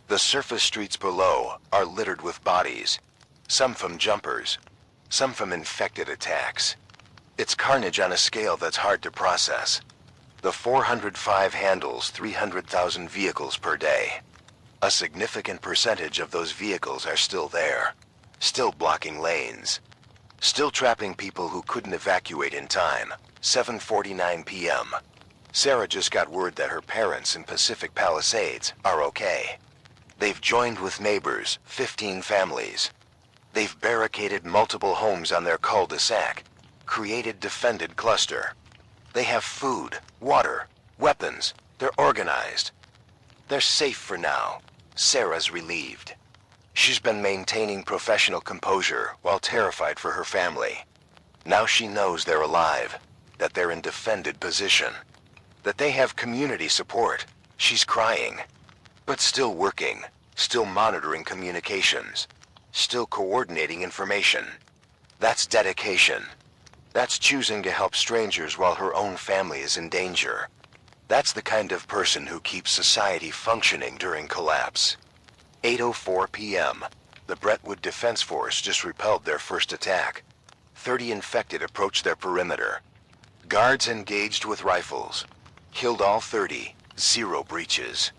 The surface streets below are littered with bodies, some from jumpers, some from infected attacks. It's carnage on a scale that's hard to process. The 405 handles 300,000 vehicles per day. A significant percentage of those vehicles are still there, still blocking lanes, still trapping people who couldn't evacuate in time. 7:49 p.m. Sarah just got word that her parents in Pacific Palisades are okay. They've joined with neighbors, 15 families. They've barricaded multiple homes on their cul-de-sac, created defended cluster. They have food, water, weapons. They're organized. They're safe for now. Sarah's relieved. She's been maintaining professional composure while terrified for her family. Now she knows they're alive, that they're in defended position, that they have community support. She's crying, but still working, still monitoring communications, still coordinating information. That's dedication. That's choosing to help strangers while her own family is in danger. That's the kind of person who keeps society functioning during collapse. 8:04 p.m. The Brentwood Defense Force just repelled their first attack. 30 infected approached their perimeter. Guards engaged with rifles. Killed all 30. 0 breaches.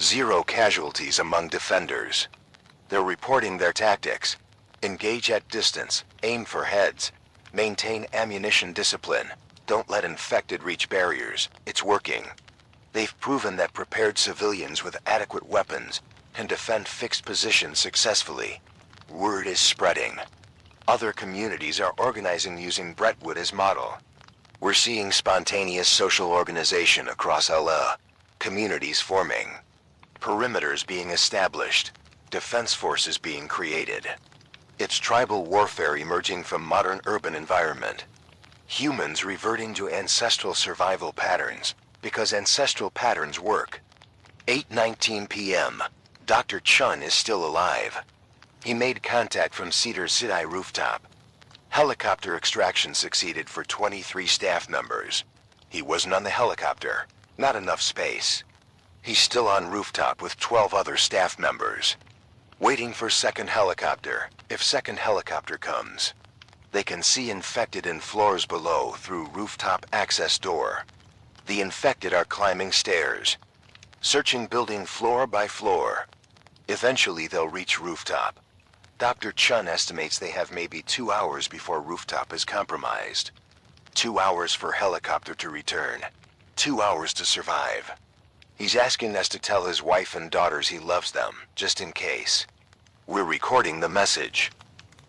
0 casualties among defenders. They're reporting their tactics. Engage at distance. Aim for heads. Maintain ammunition discipline. Don't let infected reach barriers. It's working. They've proven that prepared civilians with adequate weapons can defend fixed positions successfully. Word is spreading. Other communities are organizing using Brentwood as model. We're seeing spontaneous social organization across LA. Communities forming. Perimeters being established. Defense forces being created. It's tribal warfare emerging from modern urban environment. Humans reverting to ancestral survival patterns, because ancestral patterns work. 8:19 p.m. Dr. Chun is still alive. He made contact from Cedar Sinai rooftop. Helicopter extraction succeeded for 23 staff members. He wasn't on the helicopter. Not enough space. He's still on rooftop with 12 other staff members. Waiting for second helicopter. If second helicopter comes, they can see infected in floors below through rooftop access door. The infected are climbing stairs, searching building floor by floor. Eventually they'll reach rooftop. Dr. Chun estimates they have maybe 2 hours before rooftop is compromised. 2 hours for helicopter to return. 2 hours to survive. He's asking us to tell his wife and daughters he loves them, just in case. We're recording the message.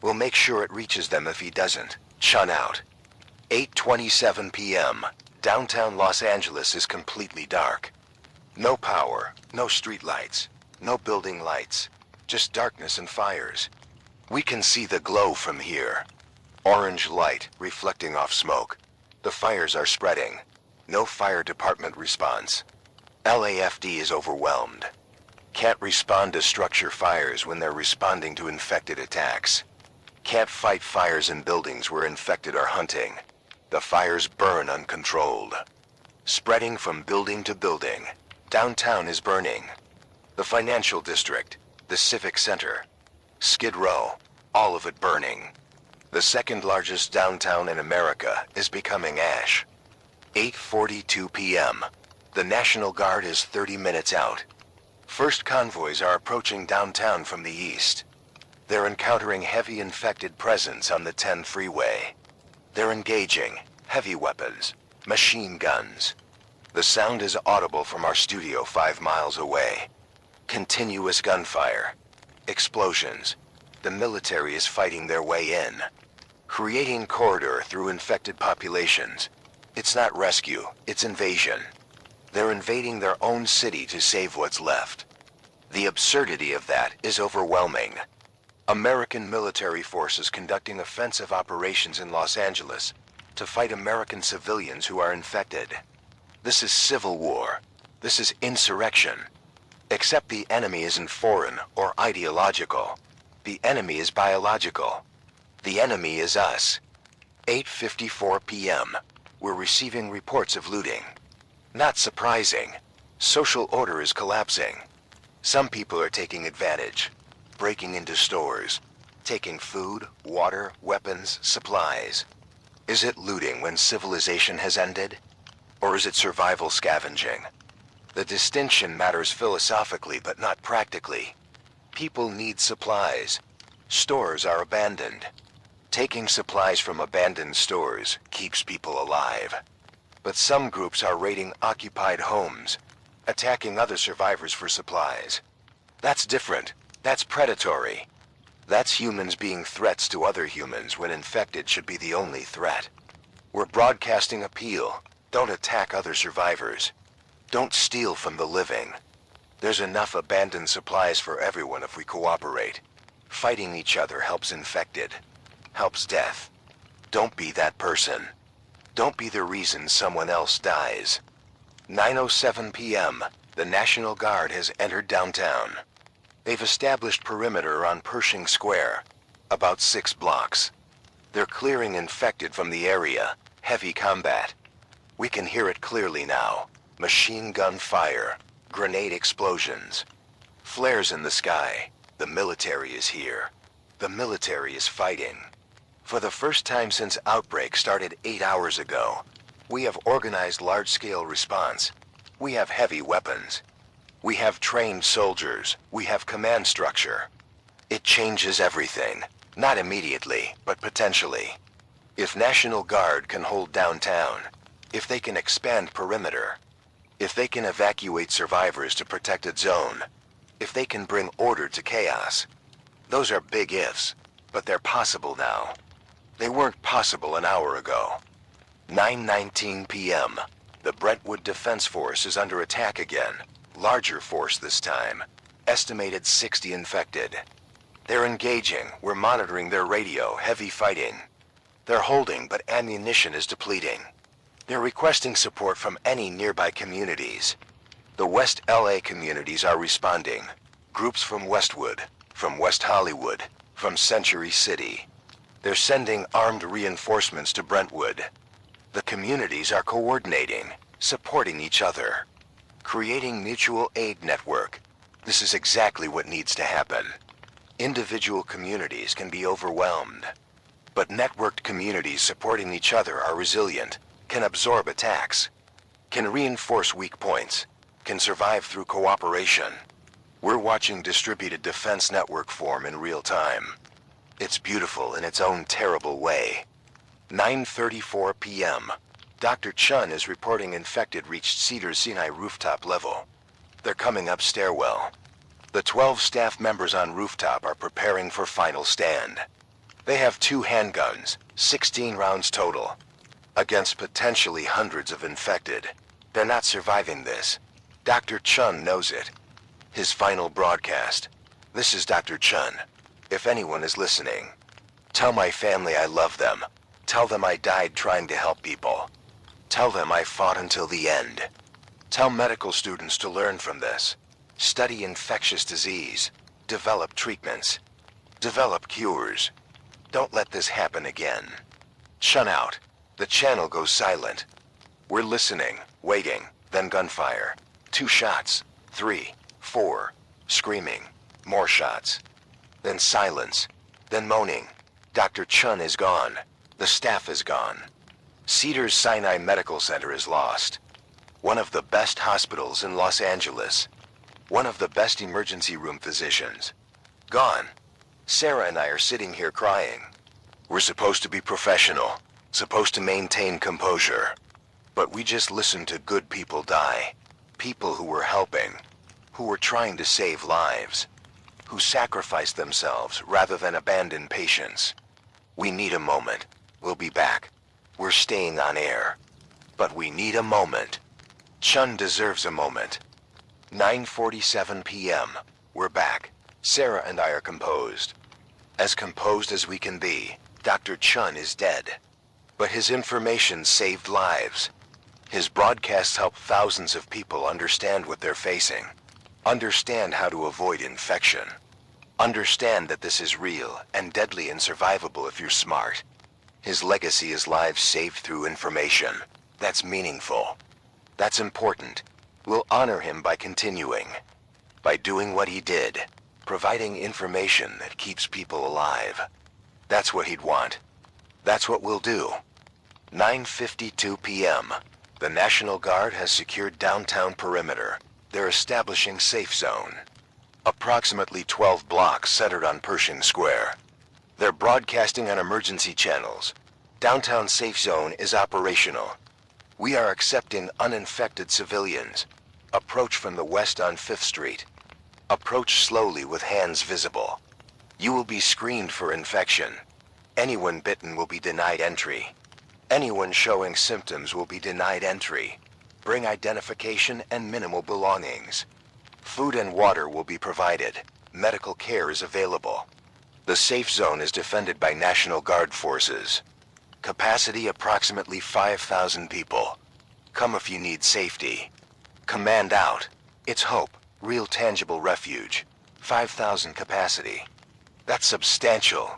We'll make sure it reaches them if he doesn't. Chun out. 8:27 p.m. Downtown Los Angeles is completely dark. No power, no street lights, no building lights, just darkness and fires. We can see the glow from here. Orange light reflecting off smoke. The fires are spreading. No fire department response. LAFD is overwhelmed. Can't respond to structure fires when they're responding to infected attacks. Can't fight fires in buildings where infected are hunting. The fires burn uncontrolled. Spreading from building to building. Downtown is burning. The financial district, the civic center, Skid Row, all of it burning. The second largest downtown in America is becoming ash. 8:42 p.m. The National Guard is 30 minutes out. First convoys are approaching downtown from the east. They're encountering heavy infected presence on the 10 freeway. They're engaging heavy weapons, machine guns. The sound is audible from our studio 5 miles away. Continuous gunfire. Explosions. The military is fighting their way in. Creating corridor through infected populations. It's not rescue, it's invasion. They're invading their own city to save what's left. The absurdity of that is overwhelming. American military forces conducting offensive operations in Los Angeles to fight American civilians who are infected. This is civil war. This is insurrection. Except the enemy isn't foreign or ideological. The enemy is biological. The enemy is us. 8:54 p.m. We're receiving reports of looting. Not surprising. Social order is collapsing. Some people are taking advantage, breaking into stores, taking food, water, weapons, supplies. Is it looting when civilization has ended? Or is it survival scavenging? The distinction matters philosophically but not practically. People need supplies. Stores are abandoned. Taking supplies from abandoned stores keeps people alive. But some groups are raiding occupied homes, attacking other survivors for supplies. That's different. That's predatory. That's humans being threats to other humans when infected should be the only threat. We're broadcasting appeal. Don't attack other survivors. Don't steal from the living. There's enough abandoned supplies for everyone if we cooperate. Fighting each other helps infected, helps death. Don't be that person. Don't be the reason someone else dies. 9:07 p.m., the National Guard has entered downtown. They've established perimeter on Pershing Square, about 6 blocks. They're clearing infected from the area, heavy combat. We can hear it clearly now. Machine gun fire, grenade explosions, flares in the sky. The military is here. The military is fighting. For the first time since Outbreak started 8 hours ago, we have organized large-scale response. We have heavy weapons. We have trained soldiers. We have command structure. It changes everything. Not immediately, but potentially. If National Guard can hold downtown, if they can expand perimeter, if they can evacuate survivors to protected zone, if they can bring order to chaos, those are big ifs, but they're possible now. They weren't possible an hour ago. 9:19 p.m. The Brentwood Defense Force is under attack again. Larger force this time. Estimated 60 infected. They're engaging. We're monitoring their radio. Heavy fighting. They're holding, but ammunition is depleting. They're requesting support from any nearby communities. The West LA communities are responding. Groups from Westwood, from West Hollywood, from Century City. They're sending armed reinforcements to Brentwood. The communities are coordinating, supporting each other, creating mutual aid network. This is exactly what needs to happen. Individual communities can be overwhelmed, but networked communities supporting each other are resilient, can absorb attacks, can reinforce weak points, can survive through cooperation. We're watching distributed defense network form in real time. It's beautiful in its own terrible way. 9:34 p.m. Dr. Chun is reporting infected reached Cedars-Sinai rooftop level. They're coming up stairwell. The 12 staff members on rooftop are preparing for final stand. They have 2 handguns, 16 rounds total, against potentially hundreds of infected. They're not surviving this. Dr. Chun knows it. His final broadcast. This is Dr. Chun. If anyone is listening, tell my family I love them. Tell them I died trying to help people. Tell them I fought until the end. Tell medical students to learn from this. Study infectious disease. Develop treatments. Develop cures. Don't let this happen again. Chun out. The channel goes silent. We're listening, waiting, then gunfire. 2 shots, 3, 4, screaming, more shots. Then silence, then moaning. Dr. Chun is gone. The staff is gone. Cedars-Sinai Medical Center is lost. One of the best hospitals in Los Angeles. One of the best emergency room physicians. Gone. Sarah and I are sitting here crying. We're supposed to be professional, supposed to maintain composure. But we just listened to good people die. People who were helping, who were trying to save lives, who sacrificed themselves rather than abandon patients. We need a moment. We'll be back. We're staying on air. But we need a moment. Chun deserves a moment. 9:47 p.m. We're back. Sarah and I are composed. As composed as we can be. Dr. Chun is dead. But his information saved lives. His broadcasts help thousands of people understand what they're facing. Understand how to avoid infection. Understand that this is real and deadly and survivable if you're smart. His legacy is lives saved through information. That's meaningful. That's important. We'll honor him by continuing. By doing what he did. Providing information that keeps people alive. That's what he'd want. That's what we'll do. 9:52 p.m. The National Guard has secured downtown perimeter. They're establishing safe zone. Approximately 12 blocks centered on Pershing Square. They're broadcasting on emergency channels. Downtown safe zone is operational. We are accepting uninfected civilians. Approach from the west on 5th Street. Approach slowly with hands visible. You will be screened for infection. Anyone bitten will be denied entry. Anyone showing symptoms will be denied entry. Bring identification and minimal belongings. Food and water will be provided. Medical care is available. The safe zone is defended by National Guard forces. Capacity approximately 5,000 people. Come if you need safety. Command out. It's hope. Real tangible refuge. 5,000 capacity. That's substantial.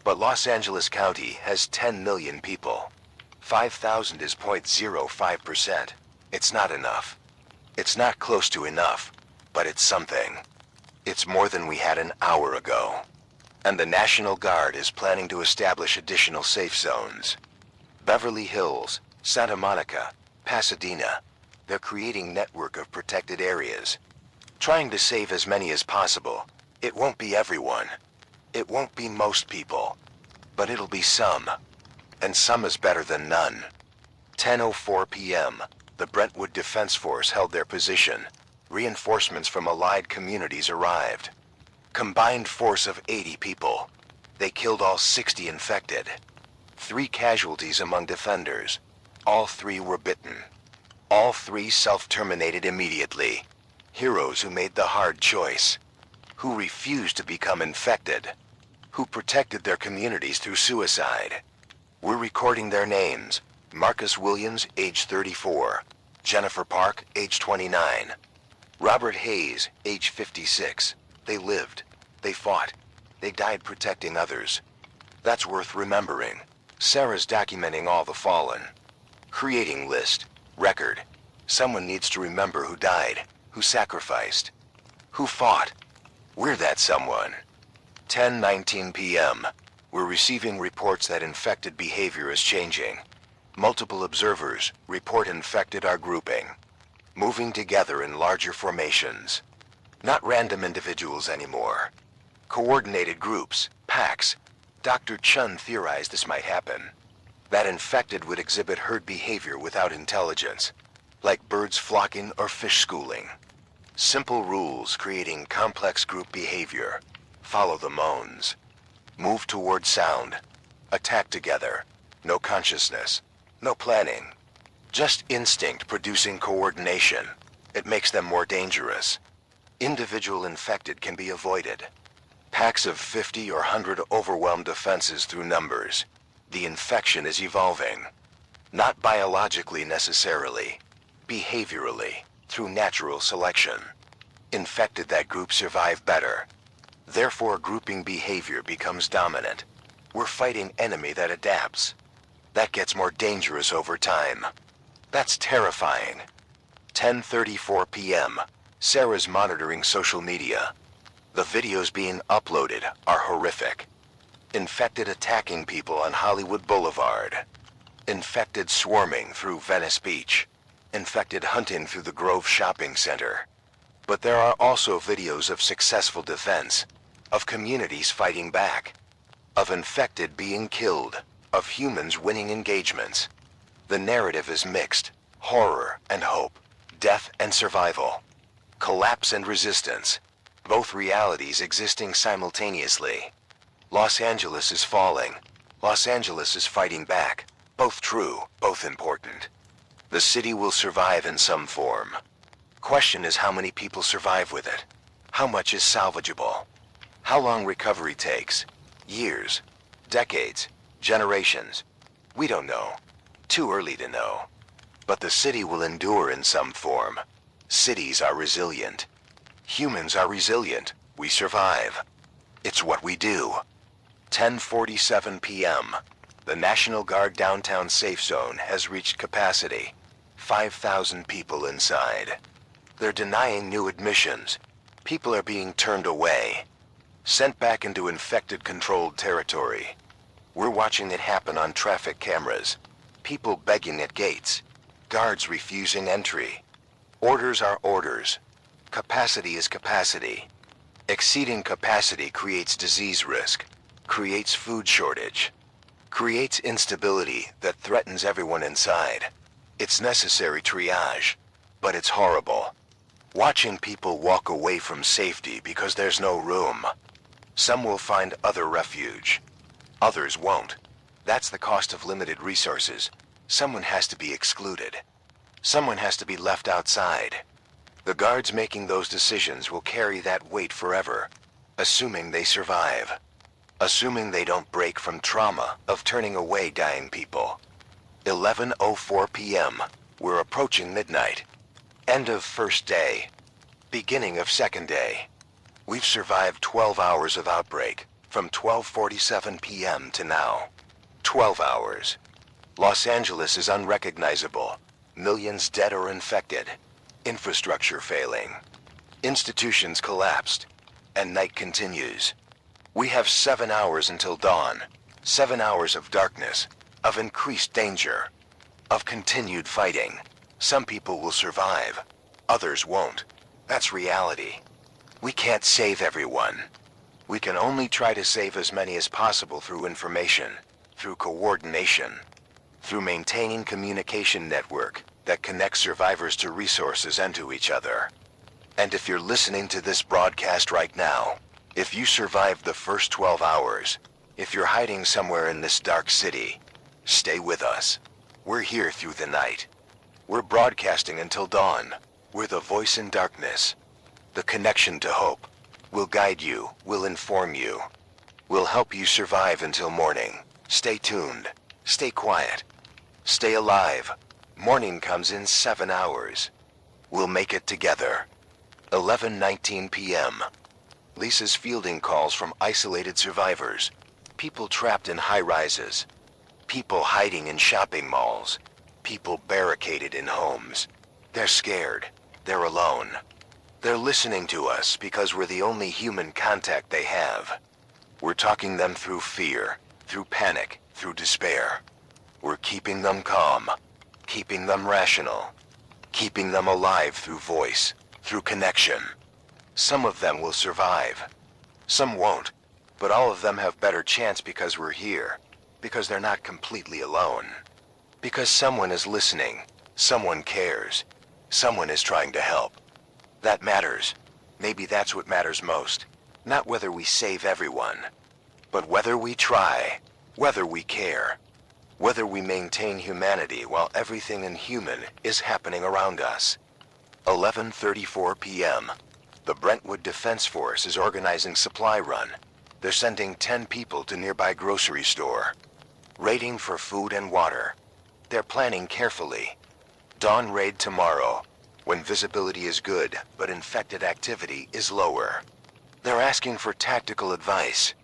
But Los Angeles County has 10 million people. 5,000 is 0.05%. It's not enough. It's not close to enough, but it's something. It's more than we had an hour ago. And the National Guard is planning to establish additional safe zones. Beverly Hills, Santa Monica, Pasadena. They're creating network of protected areas. Trying to save as many as possible. It won't be everyone. It won't be most people. But it'll be some. And some is better than none. 10:04 p.m. The Brentwood Defense Force held their position. Reinforcements from allied communities arrived. Combined force of 80 people. They killed all 60 infected. 3 casualties among defenders. All 3 were bitten. All 3 self-terminated immediately. Heroes who made the hard choice. Who refused to become infected. Who protected their communities through suicide. We're recording their names. Marcus Williams, age 34. Jennifer Park, age 29. Robert Hayes, age 56. They lived. They fought. They died protecting others. That's worth remembering. Sarah's documenting all the fallen. Creating list. Record. Someone needs to remember who died, who sacrificed, who fought. We're that someone. 10:19 p.m. We're receiving reports that infected behavior is changing. Multiple observers report infected are grouping. Moving together in larger formations. Not random individuals anymore. Coordinated groups, packs. Dr. Chun theorized this might happen. That infected would exhibit herd behavior without intelligence. Like birds flocking or fish schooling. Simple rules creating complex group behavior. Follow the moans. Move toward sound. Attack together. No consciousness. No planning. Just instinct producing coordination. It makes them more dangerous. Individual infected can be avoided. Packs of 50 or 100 overwhelm defenses through numbers. The infection is evolving. Not biologically necessarily. Behaviorally, through natural selection. Infected that group survive better. Therefore grouping behavior becomes dominant. We're fighting enemy that adapts. That gets more dangerous over time. That's terrifying. 10:34 p.m. Sarah's monitoring social media. The videos being uploaded are horrific. Infected attacking people on Hollywood Boulevard. Infected swarming through Venice Beach. Infected hunting through the Grove Shopping Center. But there are also videos of successful defense. Of communities fighting back. Of infected being killed. Of humans winning engagements. The narrative is mixed. Horror and hope. Death and survival. Collapse and resistance. Both realities existing simultaneously. Los Angeles is falling. Los Angeles is fighting back. Both true, both important. The city will survive in some form. Question is how many people survive with it. How much is salvageable? How long recovery takes? Years? Decades? Generations? We don't know. Too early to know. But the city will endure in some form. Cities are resilient. Humans are resilient. We survive. It's what we do. 10:47 p.m. The National Guard downtown safe zone has reached capacity. 5,000 people inside. They're denying new admissions. People are being turned away. Sent back into infected controlled territory. We're watching it happen on traffic cameras. People begging at gates. Guards refusing entry. Orders are orders. Capacity is capacity. Exceeding capacity creates disease risk. Creates food shortage. Creates instability that threatens everyone inside. It's necessary triage, but it's horrible. Watching people walk away from safety because there's no room. Some will find other refuge. Others won't. That's the cost of limited resources. Someone has to be excluded. Someone has to be left outside. The guards making those decisions will carry that weight forever, assuming they survive. Assuming they don't break from trauma of turning away dying people. 11:04 p.m. We're approaching midnight. End of first day. Beginning of second day. We've survived 12 hours of outbreak, from 12:47 p.m. to now. 12 hours. Los Angeles is unrecognizable. Millions dead or infected. Infrastructure failing. Institutions collapsed. And night continues. We have 7 hours until dawn. 7 hours of darkness, of increased danger, of continued fighting. Some people will survive. Others won't. That's reality. We can't save everyone. We can only try to save as many as possible through information, through coordination, through maintaining communication network that connects survivors to resources and to each other. And if you're listening to this broadcast right now, if you survived the first 12 hours, if you're hiding somewhere in this dark city, stay with us. We're here through the night. We're broadcasting until dawn. We're the voice in darkness. The connection to hope. We'll guide you. We'll inform you. We'll help you survive until morning. Stay tuned. Stay quiet. Stay alive. Morning comes in 7 hours. We'll make it together. 11:19 p.m. Lisa's fielding calls from isolated survivors. People trapped in high-rises. People hiding in shopping malls. People barricaded in homes. They're scared. They're alone. They're listening to us because we're the only human contact they have. We're talking them through fear, through panic, through despair. We're keeping them calm, keeping them rational, keeping them alive through voice, through connection. Some of them will survive. Some won't, but all of them have better chance because we're here, because they're not completely alone. Because someone is listening, someone cares, someone is trying to help. That matters. Maybe that's what matters most. Not whether we save everyone, but whether we try, whether we care, whether we maintain humanity while everything inhuman is happening around us. 11:34 p.m. The Brentwood Defense Force is organizing supply run. They're sending 10 people to nearby grocery store. Raiding for food and water. They're planning carefully. Dawn raid tomorrow, when visibility is good, but infected activity is lower. They're asking for tactical advice.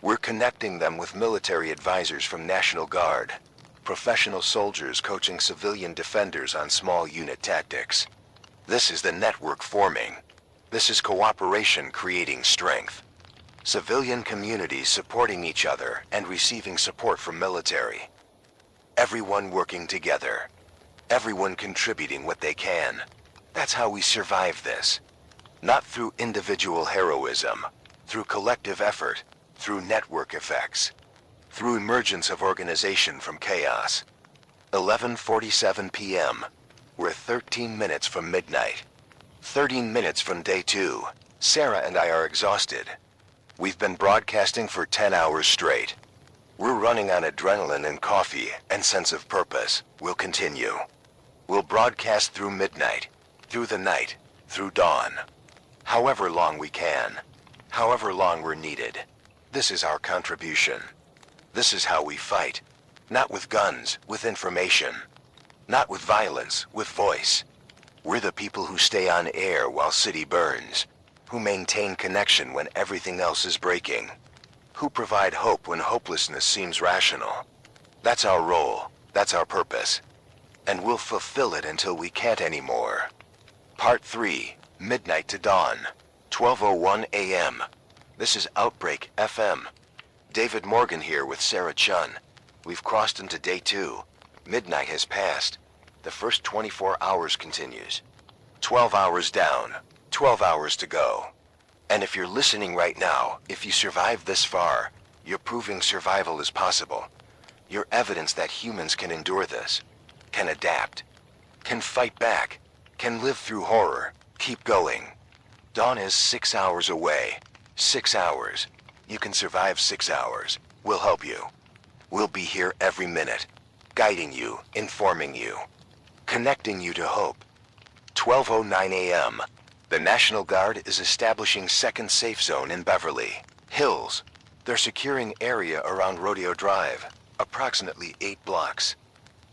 We're connecting them with military advisors from National Guard, professional soldiers coaching civilian defenders on small unit tactics. This is the network forming. This is cooperation creating strength. Civilian communities supporting each other and receiving support from military. Everyone working together. Everyone contributing what they can. That's how we survive this. Not through individual heroism, through collective effort, through network effects, through emergence of organization from chaos. 11:47 p.m. We're 13 minutes from midnight. 13 minutes from day 2. Sarah and I are exhausted. We've been broadcasting for 10 hours straight. We're running on adrenaline and coffee and sense of purpose. We'll continue. We'll broadcast through midnight, through the night, through dawn. However long we can. However long we're needed. This is our contribution. This is how we fight. Not with guns, with information. Not with violence, with voice. We're the people who stay on air while city burns, who maintain connection when everything else is breaking, who provide hope when hopelessness seems rational. That's our role, that's our purpose, and we'll fulfill it until we can't anymore. Part 3, Midnight to Dawn, 12:01 a.m. This is Outbreak FM. David Morgan here with Sarah Chun. We've crossed into day 2. Midnight has passed. The first 24 hours continues. 12 hours down, 12 hours to go. And if you're listening right now, if you survived this far, you're proving survival is possible. You're evidence that humans can endure this, can adapt, can fight back, can live through horror, keep going. Dawn is 6 hours away. 6 hours. You can survive 6 hours. We'll help you. We'll be here every minute, guiding you, informing you, connecting you to hope. 12:09 a.m. The National Guard is establishing second safe zone in Beverly Hills. They're securing area around Rodeo Drive, approximately 8 blocks.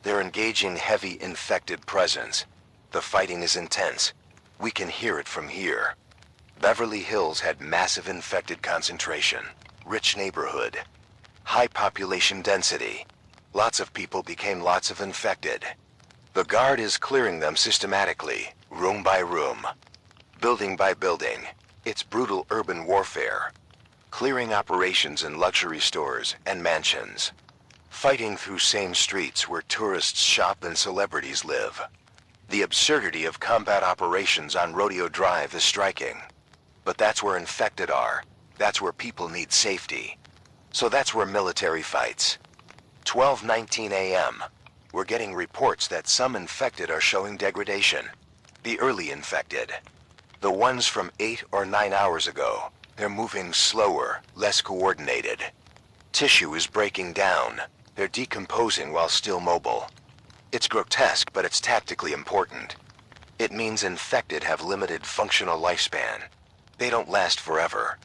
They're engaging heavy infected presence. The fighting is intense. We can hear it from here. Beverly Hills had massive infected concentration, rich neighborhood, high population density. Lots of people became lots of infected. The Guard is clearing them systematically, room by room, building by building. It's brutal urban warfare. Clearing operations in luxury stores and mansions. Fighting through same streets where tourists shop and celebrities live. The absurdity of combat operations on Rodeo Drive is striking. But that's where infected are. That's where people need safety. So that's where military fights. 12:19 a.m. We're getting reports that some infected are showing degradation. The early infected. The ones from 8 or 9 hours ago. They're moving slower, less coordinated. Tissue is breaking down. They're decomposing while still mobile. It's grotesque, but it's tactically important. It means infected have limited functional lifespan. They don't last forever.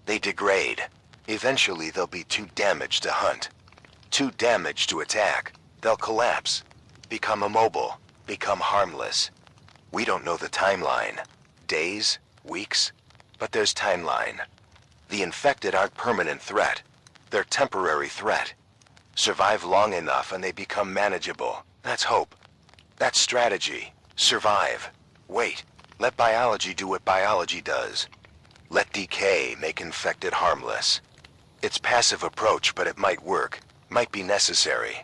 They degrade. Eventually they'll be too damaged to hunt. Too damaged to attack. They'll collapse. Become immobile. Become harmless. We don't know the timeline. Days? Weeks? But there's timeline. The infected aren't permanent threat. They're temporary threat. Survive long enough and they become manageable. That's hope. That's strategy. Survive. Wait. Let biology do what biology does. Let decay make infected harmless. It's passive approach, but it might work. Might be necessary.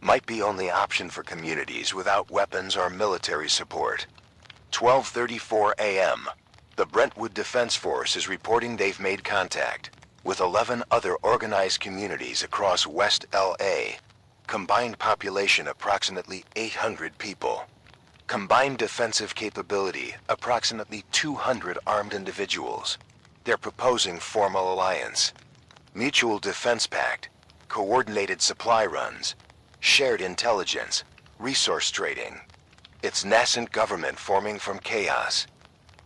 Might be only option for communities without weapons or military support. 12:34 a.m. The Brentwood Defense Force is reporting they've made contact with 11 other organized communities across West LA. Combined population approximately 800 people. Combined defensive capability approximately 200 armed individuals. They're proposing formal alliance. Mutual defense pact. Coordinated supply runs. Shared intelligence. Resource trading. It's nascent government forming from chaos.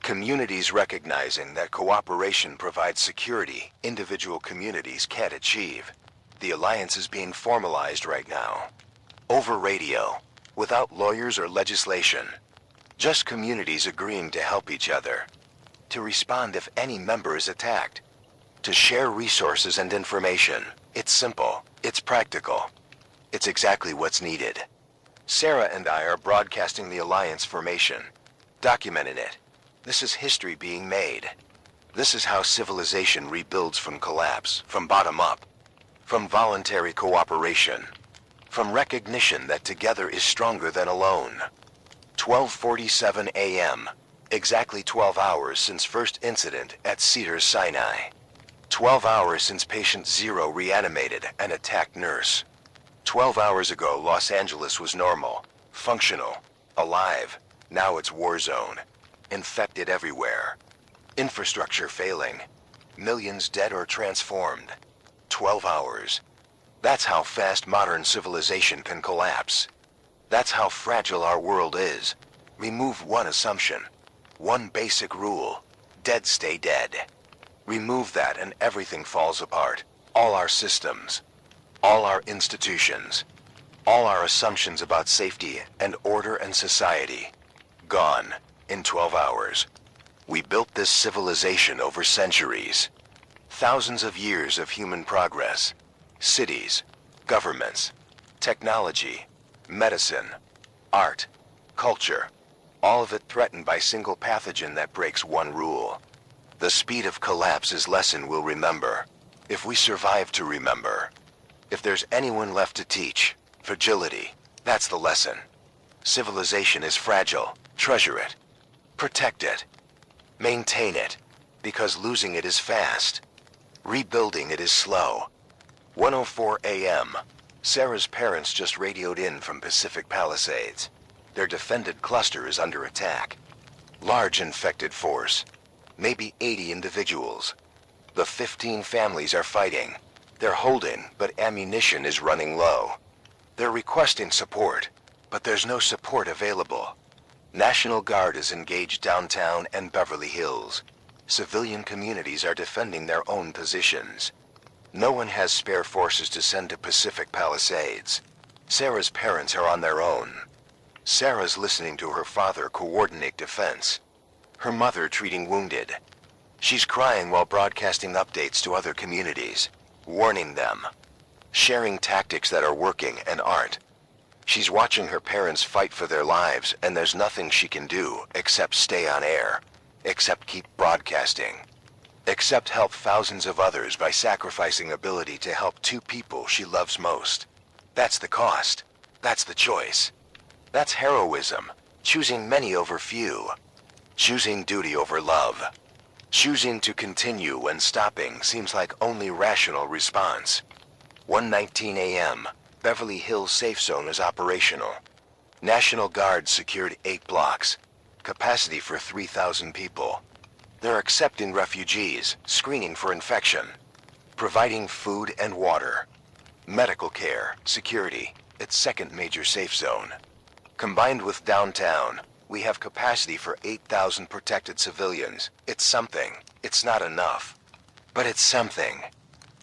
Communities recognizing that cooperation provides security individual communities can't achieve. The alliance is being formalized right now. Over radio, without lawyers or legislation. Just communities agreeing to help each other. To respond if any member is attacked. To share resources and information. It's simple. It's practical. It's exactly what's needed. Sarah and I are broadcasting the alliance formation. Documenting it. This is history being made. This is how civilization rebuilds from collapse, from bottom up. From voluntary cooperation. From recognition that together is stronger than alone. 12:47 a.m. Exactly 12 hours since first incident at Cedars-Sinai. 12 hours since patient 0 reanimated an attacked nurse. 12 hours ago, Los Angeles was normal, functional, alive. Now it's war zone. Infected everywhere. Infrastructure failing. Millions dead or transformed. 12 hours. That's how fast modern civilization can collapse. That's how fragile our world is. Remove one assumption. One basic rule. Dead stay dead. Remove that and everything falls apart. All our systems. All our institutions. All our assumptions about safety and order and society. Gone. In 12 hours. We built this civilization over centuries. Thousands of years of human progress. Cities, governments, technology, medicine, art, culture. All of it threatened by single pathogen that breaks one rule. The speed of collapse is lesson we'll remember. If we survive to remember. If there's anyone left to teach, fragility, that's the lesson. Civilization is fragile. Treasure it. Protect it. Maintain it. Because losing it is fast. Rebuilding it is slow. 1:04 a.m. Sarah's parents just radioed in from Pacific Palisades. Their defended cluster is under attack. Large infected force. Maybe 80 individuals. The 15 families are fighting. They're holding, but ammunition is running low. They're requesting support, but there's no support available. National Guard is engaged downtown and Beverly Hills. Civilian communities are defending their own positions. No one has spare forces to send to Pacific Palisades. Sarah's parents are on their own. Sarah's listening to her father coordinate defense. Her mother treating wounded. She's crying while broadcasting updates to other communities, warning them, sharing tactics that are working and aren't. She's watching her parents fight for their lives, and there's nothing she can do except stay on air, except keep broadcasting, except help thousands of others by sacrificing ability to help two people she loves most. That's the cost. That's the choice. That's heroism, choosing many over few, choosing duty over love, choosing to continue when stopping seems like only rational response. 1:19 a.m., Beverly Hills Safe Zone is operational. National Guard secured 8 blocks, capacity for 3,000 people. They're accepting refugees, screening for infection, providing food and water, medical care, security, its second major safe zone. Combined with downtown, we have capacity for 8,000 protected civilians. It's something. It's not enough. But it's something.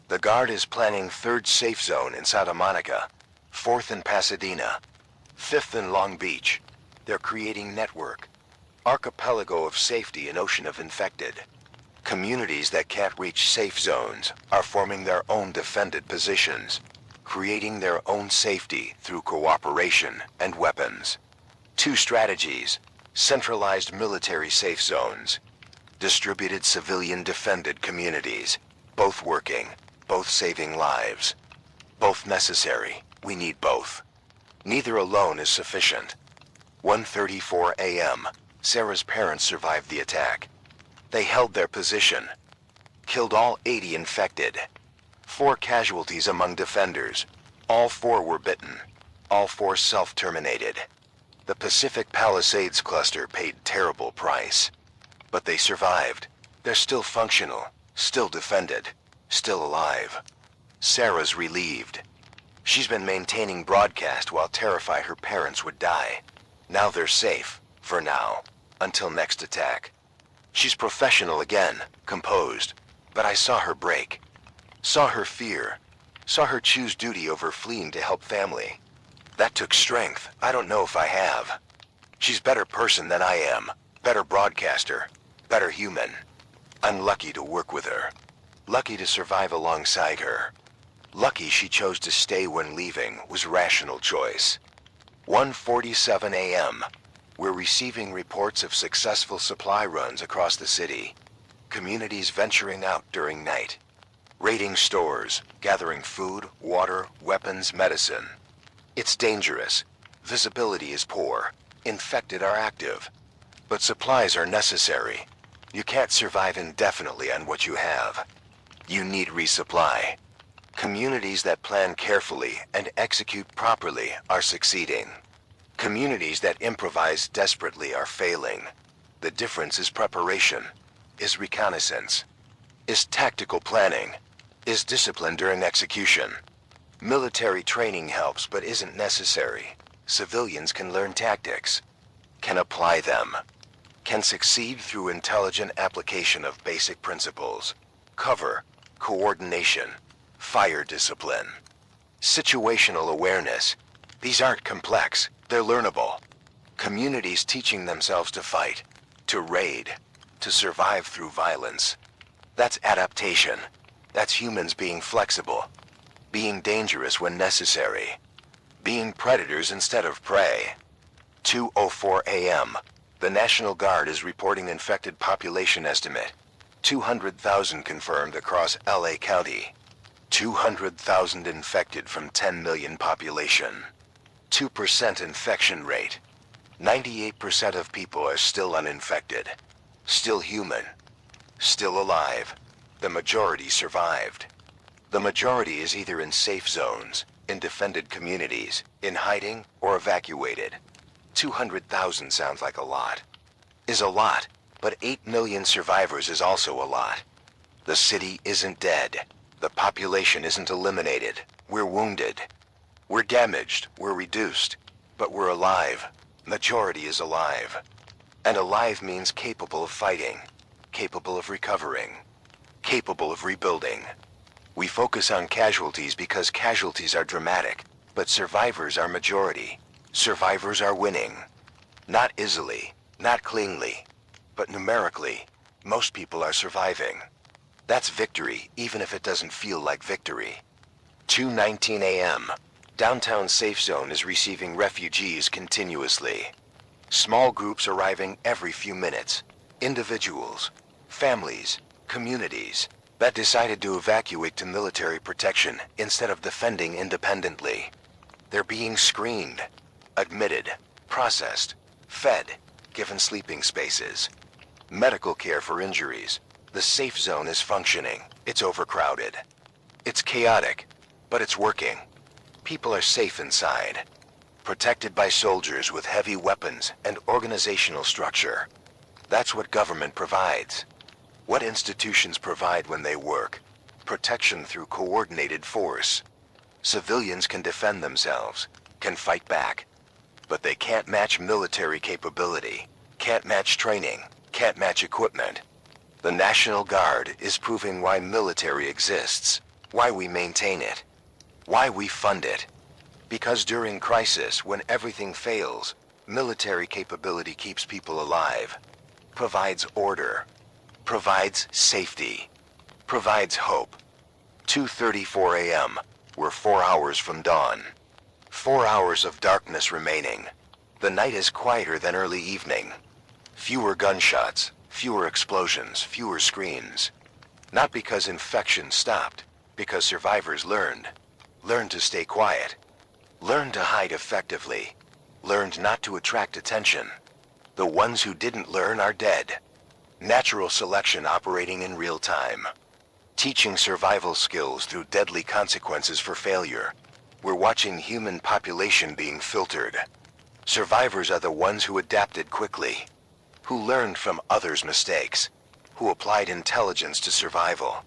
The Guard is planning 3rd safe zone in Santa Monica, 4th in Pasadena, 5th in Long Beach. They're creating network, archipelago of safety and ocean of infected. Communities that can't reach safe zones are forming their own defended positions, creating their own safety through cooperation and weapons. 2 strategies: centralized military safe zones, distributed civilian defended communities, both working, both saving lives, both necessary. We need both. Neither alone is sufficient. 1:34 a.m., Sarah's parents survived the attack. They held their position, killed all 80 infected. 4 casualties among defenders. All 4 were bitten. All 4 self-terminated. The Pacific Palisades cluster paid terrible price. But they survived. They're still functional, still defended, still alive. Sarah's relieved. She's been maintaining broadcast while terrified her parents would die. Now they're safe, for now, until next attack. She's professional again, composed, but I saw her break. Saw her fear. Saw her choose duty over fleeing to help family. That took strength. I don't know if I have. She's better person than I am. Better broadcaster. Better human. I'm lucky to work with her. Lucky to survive alongside her. Lucky she chose to stay when leaving was rational choice. 1:47 a.m. We're receiving reports of successful supply runs across the city. Communities venturing out during night. Raiding stores, gathering food, water, weapons, medicine. It's dangerous. Visibility is poor. Infected are active. But supplies are necessary. You can't survive indefinitely on what you have. You need resupply. Communities that plan carefully and execute properly are succeeding. Communities that improvise desperately are failing. The difference is preparation, is reconnaissance, is tactical planning, is discipline during execution. Military training helps but isn't necessary. Civilians can learn tactics, can apply them, can succeed through intelligent application of basic principles. Cover, coordination, fire discipline, situational awareness. These aren't complex, they're learnable. Communities teaching themselves to fight, to raid, to survive through violence. That's adaptation. That's humans being flexible, being dangerous when necessary, being predators instead of prey. 2:04 a.m. The National Guard is reporting infected population estimate. 200,000 confirmed across LA County. 200,000 infected from 10 million population. 2% infection rate. 98% of people are still uninfected. Still human. Still alive. The majority survived. The majority is either in safe zones, in defended communities, in hiding, or evacuated. 200,000 sounds like a lot. Is a lot, but 8 million survivors is also a lot. The city isn't dead. The population isn't eliminated. We're wounded. We're damaged. We're reduced. But we're alive. Majority is alive. And alive means capable of fighting, capable of recovering, capable of rebuilding. We focus on casualties because casualties are dramatic, but survivors are majority. Survivors are winning. Not easily, not cleanly, but numerically, most people are surviving. That's victory, even if it doesn't feel like victory. 2:19 a.m. Downtown Safe Zone is receiving refugees continuously. Small groups arriving every few minutes. Individuals, families, communities that decided to evacuate to military protection instead of defending independently. They're being screened, admitted, processed, fed, given sleeping spaces. Medical care for injuries. The safe zone is functioning. It's overcrowded. It's chaotic, but it's working. People are safe inside, protected by soldiers with heavy weapons and organizational structure. That's what government provides. What institutions provide when they work? Protection through coordinated force. Civilians can defend themselves, can fight back, but they can't match military capability, can't match training, can't match equipment. The National Guard is proving why military exists, why we maintain it, why we fund it. Because during crisis, when everything fails, military capability keeps people alive, provides order, provides safety, provides hope. 2:34 a.m. We're 4 hours from dawn. 4 hours of darkness remaining. The night is quieter than early evening. Fewer gunshots, fewer explosions, fewer screams. Not because infection stopped, because survivors learned. Learned to stay quiet. Learned to hide effectively. Learned not to attract attention. The ones who didn't learn are dead. Natural selection operating in real time. Teaching survival skills through deadly consequences for failure. We're watching human population being filtered. Survivors are the ones who adapted quickly, who learned from others' mistakes, who applied intelligence to survival.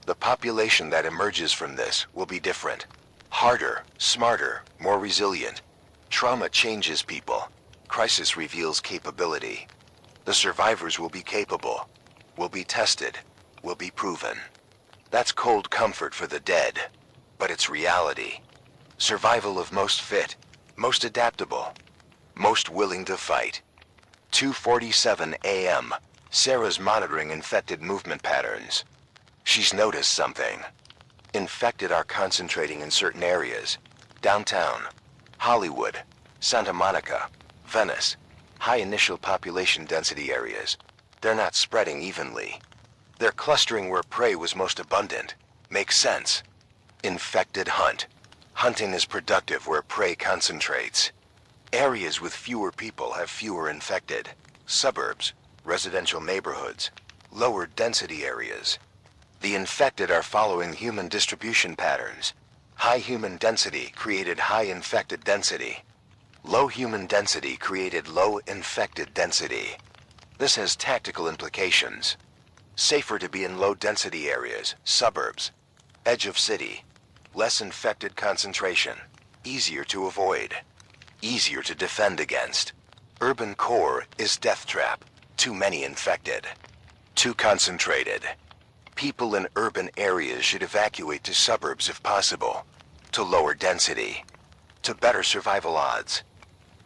The population that emerges from this will be different. Harder, smarter, more resilient. Trauma changes people. Crisis reveals capability. The survivors will be capable, will be tested, will be proven. That's cold comfort for the dead, but it's reality. Survival of most fit, most adaptable, most willing to fight. 2:47 a.m. Sarah's monitoring infected movement patterns. She's noticed something. Infected are concentrating in certain areas. Downtown, Hollywood, Santa Monica, Venice. High initial population density areas. They're not spreading evenly. They're clustering where prey was most abundant. Makes sense. Infected hunt. Hunting is productive where prey concentrates. Areas with fewer people have fewer infected. Suburbs, residential neighborhoods, lower density areas. The infected are following human distribution patterns. High human density created high infected density. Low human density created low infected density. This has tactical implications. Safer to be in low density areas, suburbs, edge of city. Less infected concentration. Easier to avoid. Easier to defend against. Urban core is death trap. Too many infected. Too concentrated. People in urban areas should evacuate to suburbs if possible. To lower density. To better survival odds.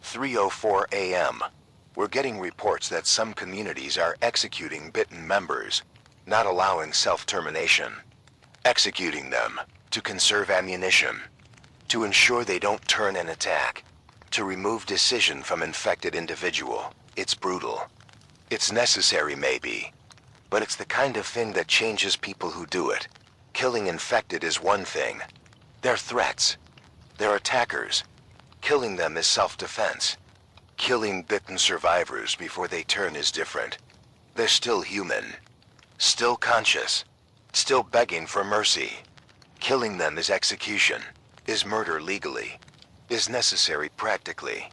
3:04 a.m. We're getting reports that some communities are executing bitten members, not allowing self-termination. Executing them to conserve ammunition, to ensure they don't turn and attack, to remove decision from infected individual. It's brutal. It's necessary maybe, but it's the kind of thing that changes people who do it. Killing infected is one thing. They're threats. They're attackers. Killing them is self-defense. Killing bitten survivors before they turn is different. They're still human. Still conscious. Still begging for mercy. Killing them is execution. Is murder legally. Is necessary practically.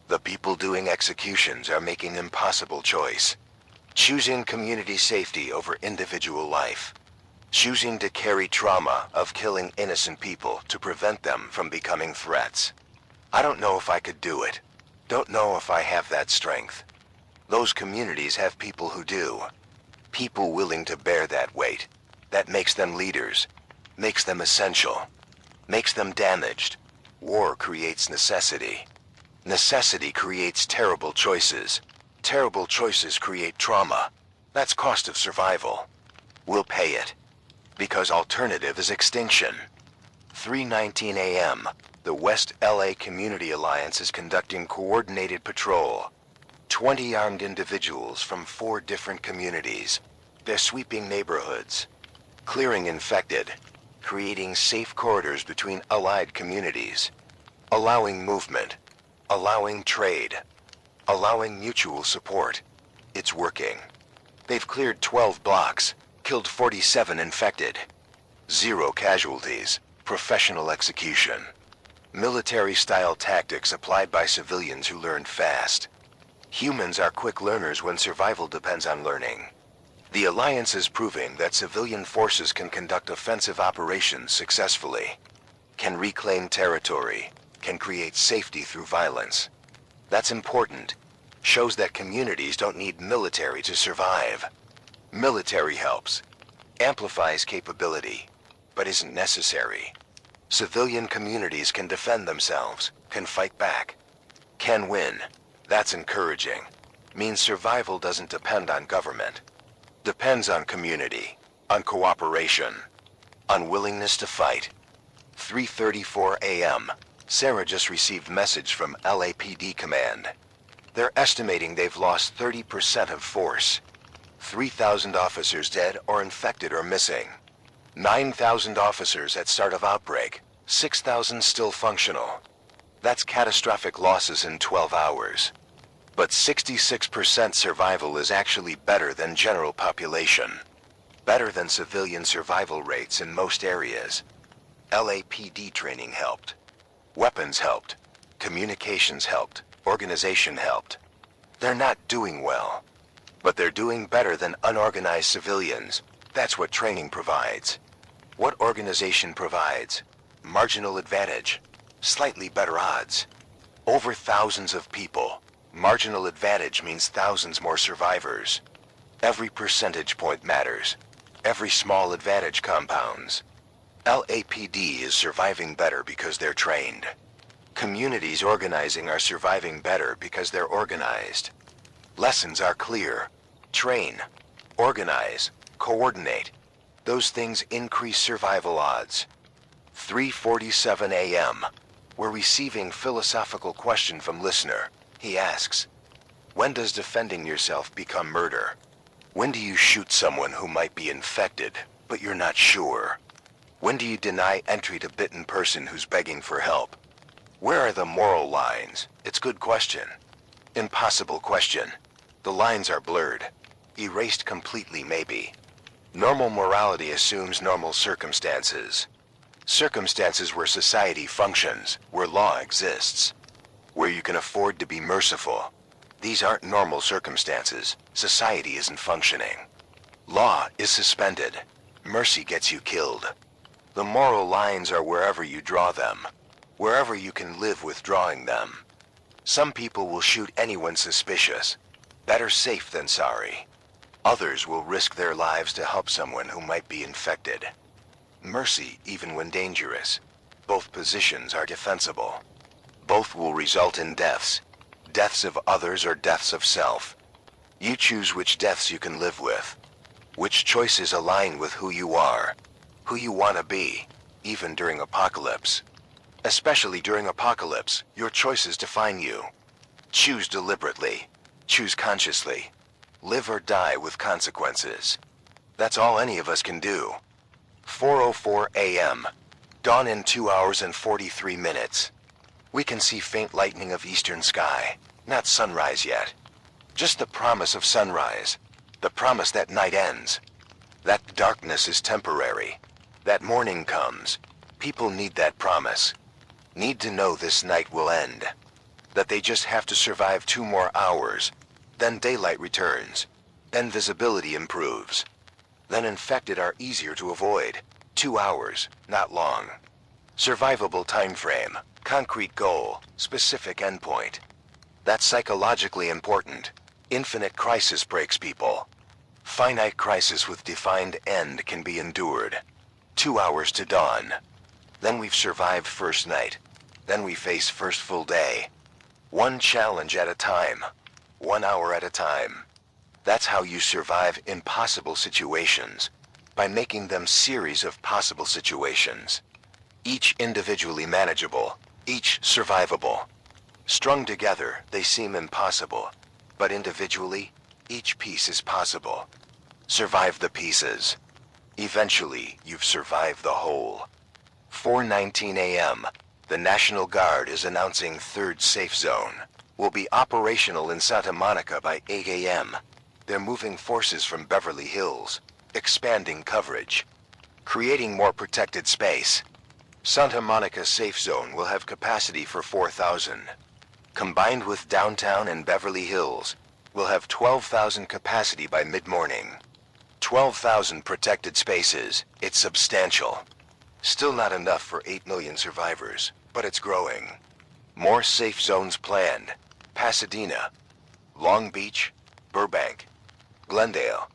The people doing executions are making impossible choice. Choosing community safety over individual life. Choosing to carry trauma of killing innocent people to prevent them from becoming threats. I don't know if I could do it. Don't know if I have that strength. Those communities have people who do. People willing to bear that weight. That makes them leaders, makes them essential, makes them damaged. War creates necessity. Necessity creates terrible choices. Terrible choices create trauma. That's cost of survival. We'll pay it. Because alternative is extinction. 3:19 a.m. The West LA Community Alliance is conducting coordinated patrol. 20 armed individuals from 4 different communities. They're sweeping neighborhoods, clearing infected, creating safe corridors between allied communities, allowing movement, allowing trade, allowing mutual support. It's working. They've cleared 12 blocks, killed 47 infected. 0 casualties, professional execution. Military-style tactics applied by civilians who learned fast. Humans are quick learners when survival depends on learning. The Alliance is proving that civilian forces can conduct offensive operations successfully, can reclaim territory, can create safety through violence. That's important. Shows that communities don't need military to survive. Military helps, amplifies capability, but isn't necessary. Civilian communities can defend themselves, can fight back, can win. That's encouraging. Means survival doesn't depend on government. Depends on community, on cooperation, on willingness to fight. 3:34 a.m. Sarah just received message from LAPD command. They're estimating they've lost 30% of force. 3,000 officers dead or infected or missing. 9,000 officers at start of outbreak, 6,000 still functional. That's catastrophic losses in 12 hours. But 66% survival is actually better than general population. Better than civilian survival rates in most areas. LAPD training helped. Weapons helped. Communications helped. Organization helped. They're not doing well. But they're doing better than unorganized civilians. That's what training provides. What organization provides? Marginal advantage. Slightly better odds. Over thousands of people. Marginal advantage means thousands more survivors. Every percentage point matters. Every small advantage compounds. LAPD is surviving better because they're trained. Communities organizing are surviving better because they're organized. Lessons are clear. Train, organize, coordinate. Those things increase survival odds. 3:47 a.m. We're receiving philosophical question from listener. He asks, when does defending yourself become murder? When do you shoot someone who might be infected, but you're not sure? When do you deny entry to bitten person who's begging for help? Where are the moral lines? It's good question. Impossible question. The lines are blurred. Erased completely, maybe. Normal morality assumes normal circumstances. Circumstances where society functions, where law exists, where you can afford to be merciful. These aren't normal circumstances. Society isn't functioning. Law is suspended. Mercy gets you killed. The moral lines are wherever you draw them, wherever you can live with drawing them. Some people will shoot anyone suspicious. Better safe than sorry. Others will risk their lives to help someone who might be infected. Mercy, even when dangerous. Both positions are defensible. Both will result in deaths. Deaths of others or deaths of self. You choose which deaths you can live with. Which choices align with who you are. Who you want to be, even during apocalypse. Especially during apocalypse, your choices define you. Choose deliberately. Choose consciously. Live or die with consequences. That's all any of us can do. 4:04 a.m. Dawn in 2 hours and 43 minutes. We can see faint lightening of eastern sky. Not sunrise yet. Just the promise of sunrise. The promise that night ends. That darkness is temporary. That morning comes. People need that promise. Need to know this night will end. That they just have to survive 2 more hours. Then daylight returns. Then visibility improves. Then infected are easier to avoid. 2 hours, not long. Survivable time frame, concrete goal, specific endpoint. That's psychologically important. Infinite crisis breaks people. Finite crisis with defined end can be endured. 2 hours to dawn. Then we've survived first night. Then we face first full day. One challenge at a time. 1 hour at a time. That's how you survive impossible situations, by making them series of possible situations. Each individually manageable, each survivable. Strung together, they seem impossible, but individually, each piece is possible. Survive the pieces. Eventually, you've survived the whole. 4:19 a.m., the National Guard is announcing third safe zone. Will be operational in Santa Monica by 8 a.m. They're moving forces from Beverly Hills, expanding coverage, creating more protected space. Santa Monica Safe Zone will have capacity for 4,000. Combined with downtown and Beverly Hills, we'll have 12,000 capacity by mid-morning. 12,000 protected spaces. It's substantial. Still not enough for 8 million survivors, but it's growing. More safe zones planned. Pasadena, Long Beach, Burbank, Glendale.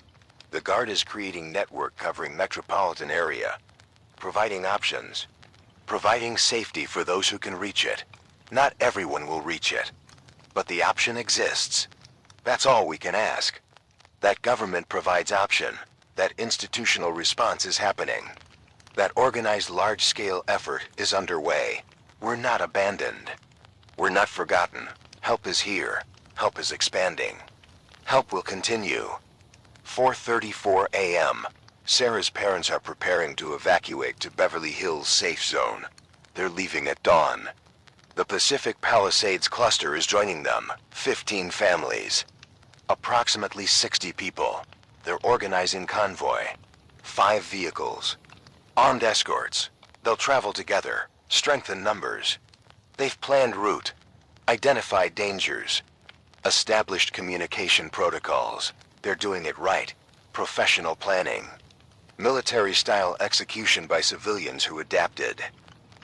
The Guard is creating network covering metropolitan area, providing options, providing safety for those who can reach it. Not everyone will reach it, but the option exists. That's all we can ask. That government provides option, that institutional response is happening, that organized large-scale effort is underway. We're not abandoned. We're not forgotten. Help is here. Help is expanding. Help will continue. 4:34 a.m. Sarah's parents are preparing to evacuate to Beverly Hills Safe Zone. They're leaving at dawn. The Pacific Palisades cluster is joining them, 15 families. Approximately 60 people. They're organizing convoy. 5 vehicles. Armed escorts. They'll travel together, strengthen numbers. They've planned route, identified dangers, established communication protocols. They're doing it right. Professional planning. Military-style execution by civilians who adapted.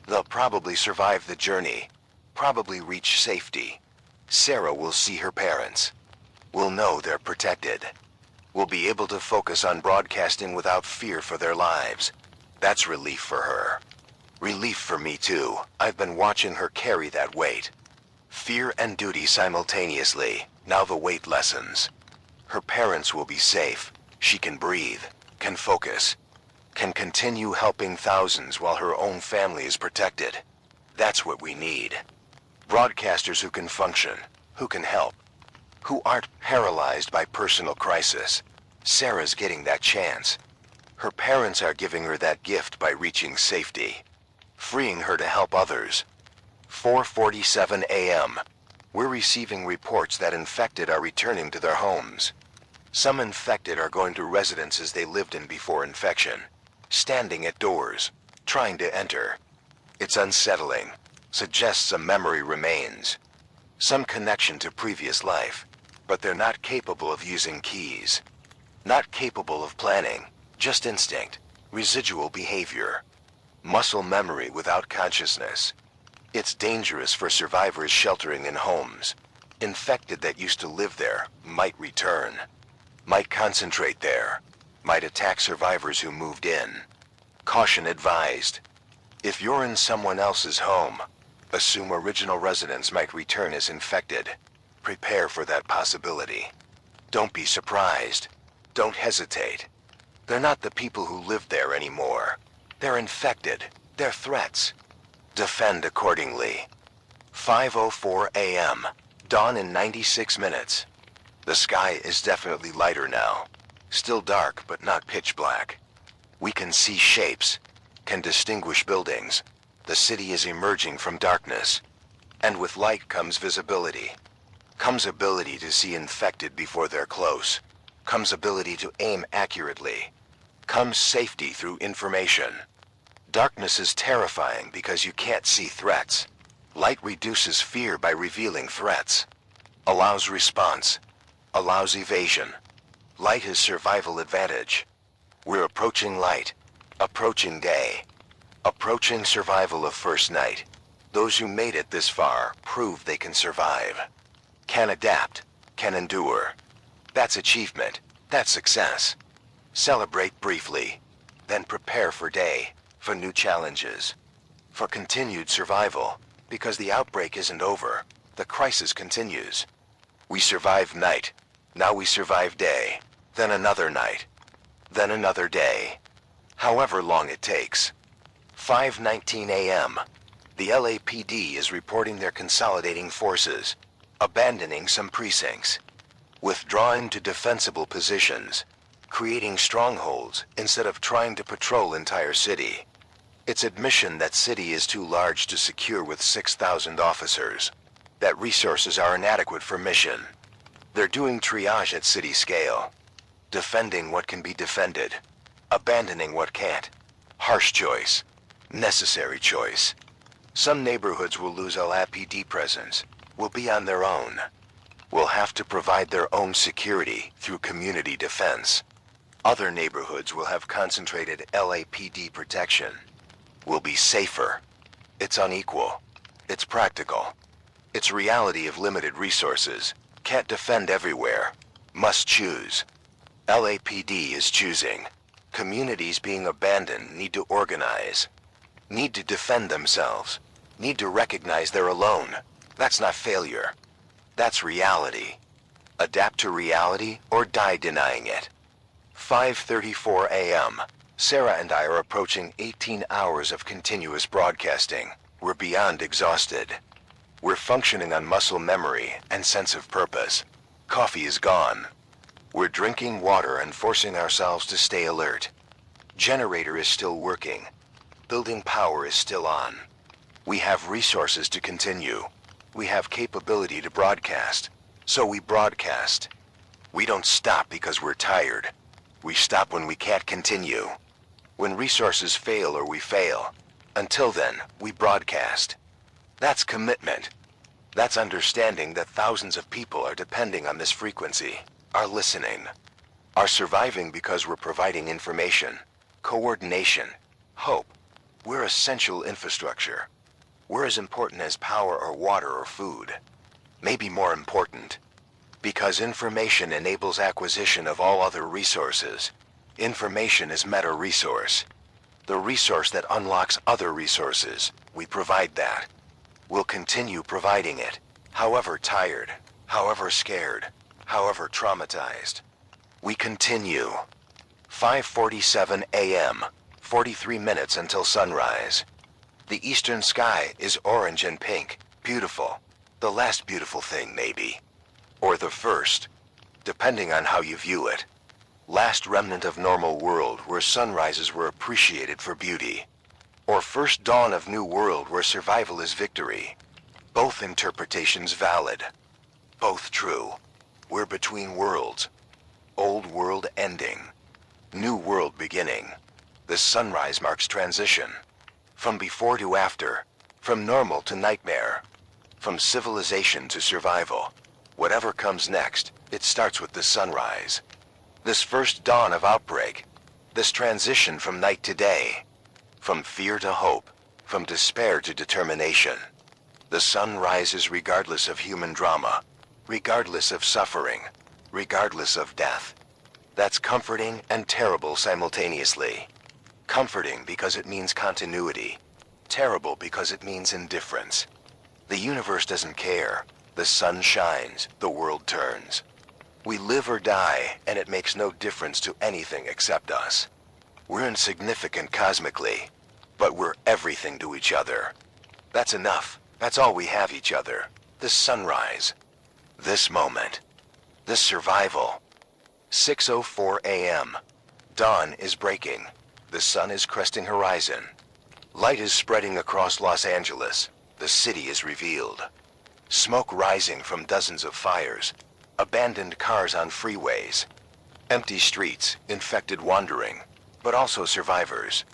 They'll probably survive the journey, probably reach safety. Sarah will see her parents. We'll know they're protected. We'll be able to focus on broadcasting without fear for their lives. That's relief for her. Relief for me too. I've been watching her carry that weight. Fear and duty simultaneously. Now the weight lessens. Her parents will be safe. She can breathe, can focus, can continue helping thousands while her own family is protected. That's what we need. Broadcasters who can function, who can help, who aren't paralyzed by personal crisis. Sarah's getting that chance. Her parents are giving her that gift by reaching safety, freeing her to help others. 4:47 a.m. We're receiving reports that infected are returning to their homes. Some infected are going to residences they lived in before infection, standing at doors, trying to enter. It's unsettling, suggests a memory remains, some connection to previous life, but they're not capable of using keys, not capable of planning, just instinct, residual behavior, muscle memory without consciousness. It's dangerous for survivors sheltering in homes. Infected that used to live there might return, might concentrate there, might attack survivors who moved in. Caution advised. If you're in someone else's home, assume original residents might return as infected. Prepare for that possibility. Don't be surprised. Don't hesitate. They're not the people who live there anymore. They're infected. They're threats. Defend accordingly. 5:04 a.m. Dawn in 96 minutes. The sky is definitely lighter now. Still dark, but not pitch black. We can see shapes, can distinguish buildings. The city is emerging from darkness. And with light comes visibility. Comes ability to see infected before they're close. Comes ability to aim accurately. Comes safety through information. Darkness is terrifying because you can't see threats. Light reduces fear by revealing threats. Allows response. Allows evasion. Light is survival advantage. We're approaching light. Approaching day. Approaching survival of first night. Those who made it this far prove they can survive. can adapt, can endure. That's achievement. That's success. Celebrate briefly, then prepare for new challenges, for continued survival, because the outbreak isn't over. The crisis continues. We survived night, now we survive day, then another night, then another day. However long it takes. 5:19 a.m. The LAPD is reporting they're consolidating forces, abandoning some precincts, withdrawing to defensible positions, creating strongholds instead of trying to patrol entire city. It's admission that city is too large to secure with 6,000 officers, that resources are inadequate for mission. They're doing triage at city scale, defending what can be defended, abandoning what can't. Harsh choice, necessary choice. Some neighborhoods will lose LAPD presence, will be on their own, will have to provide their own security through community defense. Other neighborhoods will have concentrated LAPD protection, will be safer. It's unequal. It's practical. It's reality of limited resources. Can't defend everywhere. Must choose. LAPD is choosing. Communities being abandoned need to organize. Need to defend themselves. Need to recognize they're alone. That's not failure. That's reality. Adapt to reality or die denying it. 5:34 a.m. Sarah and I are approaching 18 hours of continuous broadcasting. We're beyond exhausted. We're functioning on muscle memory and sense of purpose. Coffee is gone. We're drinking water and forcing ourselves to stay alert. Generator is still working. Building power is still on. We have resources to continue. We have capability to broadcast. So we broadcast. We don't stop because we're tired. We stop when we can't continue. When resources fail or we fail. Until then, we broadcast. That's commitment. That's understanding that thousands of people are depending on this frequency, are listening, are surviving because we're providing information, coordination, hope. We're essential infrastructure. We're as important as power or water or food. Maybe more important. Because information enables acquisition of all other resources. Information is meta-resource. The resource that unlocks other resources. We provide that. We'll continue providing it, however tired, however scared, however traumatized. We continue. 5:47 a.m., 43 minutes until sunrise. The eastern sky is orange and pink, beautiful. The last beautiful thing, maybe. Or the first, depending on how you view it. Last remnant of normal world where sunrises were appreciated for beauty. Or first dawn of new world where survival is victory. Both interpretations valid. Both true. We're between worlds. Old world ending. New world beginning. The sunrise marks transition. From before to after. From normal to nightmare. From civilization to survival. Whatever comes next, it starts with the sunrise. This first dawn of outbreak. This transition from night to day. From fear to hope, from despair to determination. The sun rises regardless of human drama, regardless of suffering, regardless of death. That's comforting and terrible simultaneously. Comforting because it means continuity. Terrible because it means indifference. The universe doesn't care. The sun shines, the world turns. We live or die, and it makes no difference to anything except us. We're insignificant cosmically, but we're everything to each other. That's enough. That's all we have each other. This sunrise. This moment. This survival. 6:04 a.m. Dawn is breaking. The sun is cresting horizon. Light is spreading across Los Angeles. The city is revealed. Smoke rising from dozens of fires. Abandoned cars on freeways. Empty streets, infected wandering, but also survivors.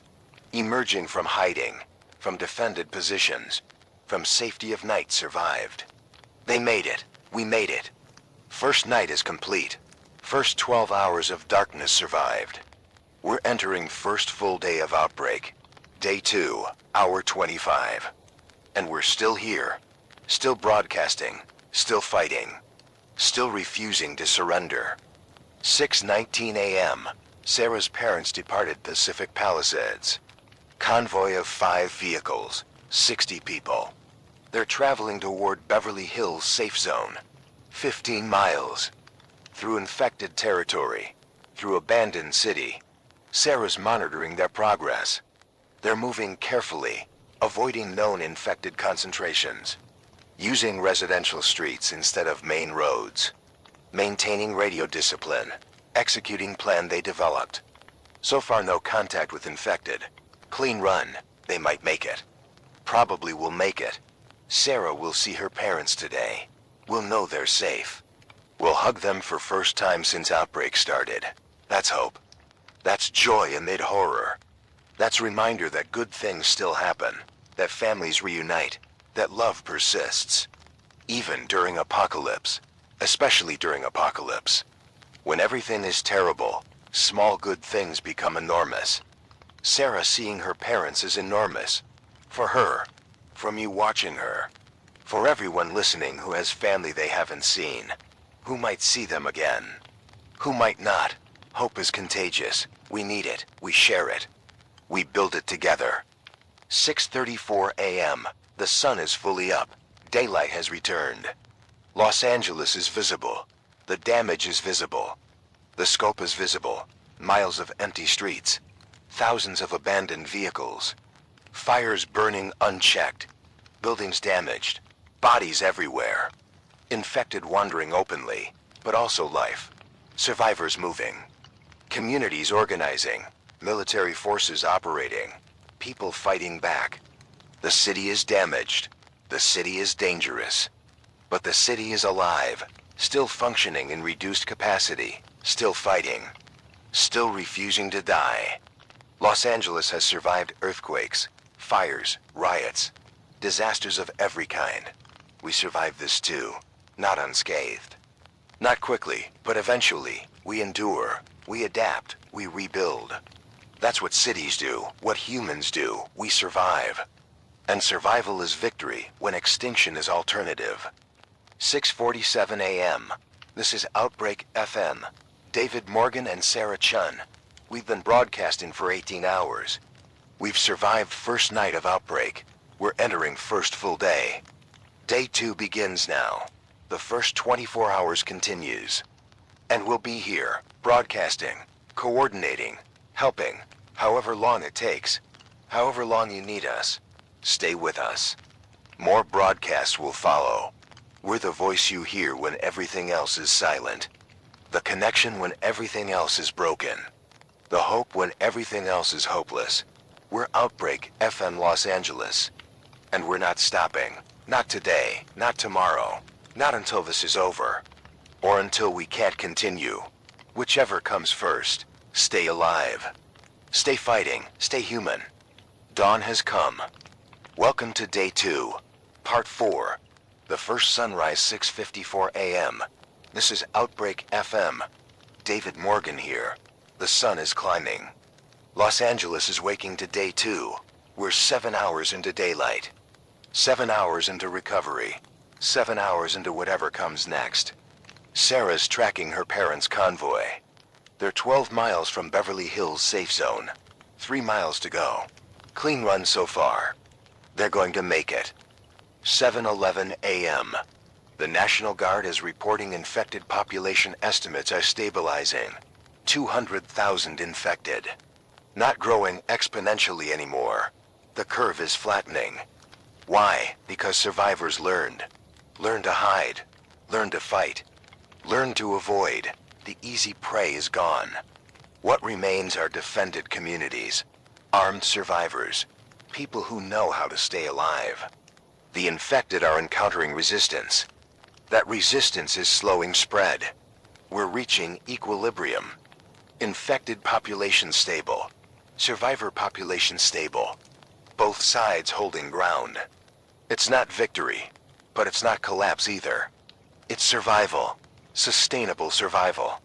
Emerging from hiding, from defended positions, from safety of night survived. They made it. We made it. First night is complete. First 12 hours of darkness survived. We're entering first full day of outbreak. Day 2, hour 25. And we're still here. Still broadcasting. Still fighting. still refusing to surrender. 6:19 a.m., Sarah's parents departed Pacific Palisades. Convoy of 5 vehicles, 60 people. They're traveling toward Beverly Hills safe zone. 15 miles. Through infected territory. Through abandoned city. Sarah's monitoring their progress. They're moving carefully, avoiding known infected concentrations. Using residential streets instead of main roads. Maintaining radio discipline. Executing plan they developed. So far no contact with infected. Clean run. They might make it. Probably will make it. Sarah will see her parents today. We'll know they're safe. We'll hug them for first time since Outbreak started. That's hope. That's joy amid horror. That's reminder that good things still happen. That families reunite. That love persists. Even during apocalypse. Especially during apocalypse. When everything is terrible, small good things become enormous. Sarah seeing her parents is enormous. For her. From you watching her. For everyone listening who has family they haven't seen. Who might see them again. Who might not. Hope is contagious. We need it. We share it. We build it together. 6:34 a.m. The sun is fully up. Daylight has returned. Los Angeles is visible. The damage is visible. The scope is visible. Miles of empty streets. Thousands of abandoned vehicles. Fires burning unchecked. Buildings damaged. Bodies everywhere. Infected wandering openly, but also life. Survivors moving. Communities organizing. Military forces operating. People fighting back. The city is damaged. The city is dangerous. But the city is alive, still functioning in reduced capacity, still fighting, still refusing to die. Los Angeles has survived earthquakes, fires, riots, disasters of every kind. We survived this too, not unscathed. Not quickly, but eventually, we endure, we adapt, we rebuild. That's what cities do, what humans do, we survive. And survival is victory when extinction is alternative. 6:47 a.m. This is Outbreak FM. David Morgan and Sarah Chun. We've been broadcasting for 18 hours. We've survived first night of Outbreak. We're entering first full day. Day 2 begins now. The first 24 hours continues. And we'll be here, broadcasting, coordinating, helping, however long it takes, however long you need us. Stay with us. More broadcasts will follow. We're the voice you hear when everything else is silent. The connection when everything else is broken. The hope when everything else is hopeless. We're Outbreak FM Los Angeles. And we're not stopping. Not today, not tomorrow, not until this is over. Or until we can't continue. Whichever comes first. Stay alive. Stay fighting. Stay human. Dawn has come. Welcome to Day 2, Part 4. The first sunrise 6:54 a.m. This is Outbreak FM. David Morgan here. The sun is climbing. Los Angeles is waking to Day 2. We're 7 hours into daylight. 7 hours into recovery. 7 hours into whatever comes next. Sarah's tracking her parents' convoy. They're 12 miles from Beverly Hills safe zone. 3 miles to go. Clean run so far. They're going to make it. 7:11 a.m. The National Guard is reporting infected population estimates are stabilizing. 200,000 infected. Not growing exponentially anymore. The curve is flattening. Why? Because survivors learned. Learned to hide. Learned to fight. Learned to avoid. The easy prey is gone. What remains are defended communities. Armed survivors. People who know how to stay alive. The infected are encountering resistance. That resistance is slowing spread. We're reaching equilibrium. Infected population stable. Survivor population stable. Both sides holding ground. It's not victory, but it's not collapse either. It's survival. Sustainable survival.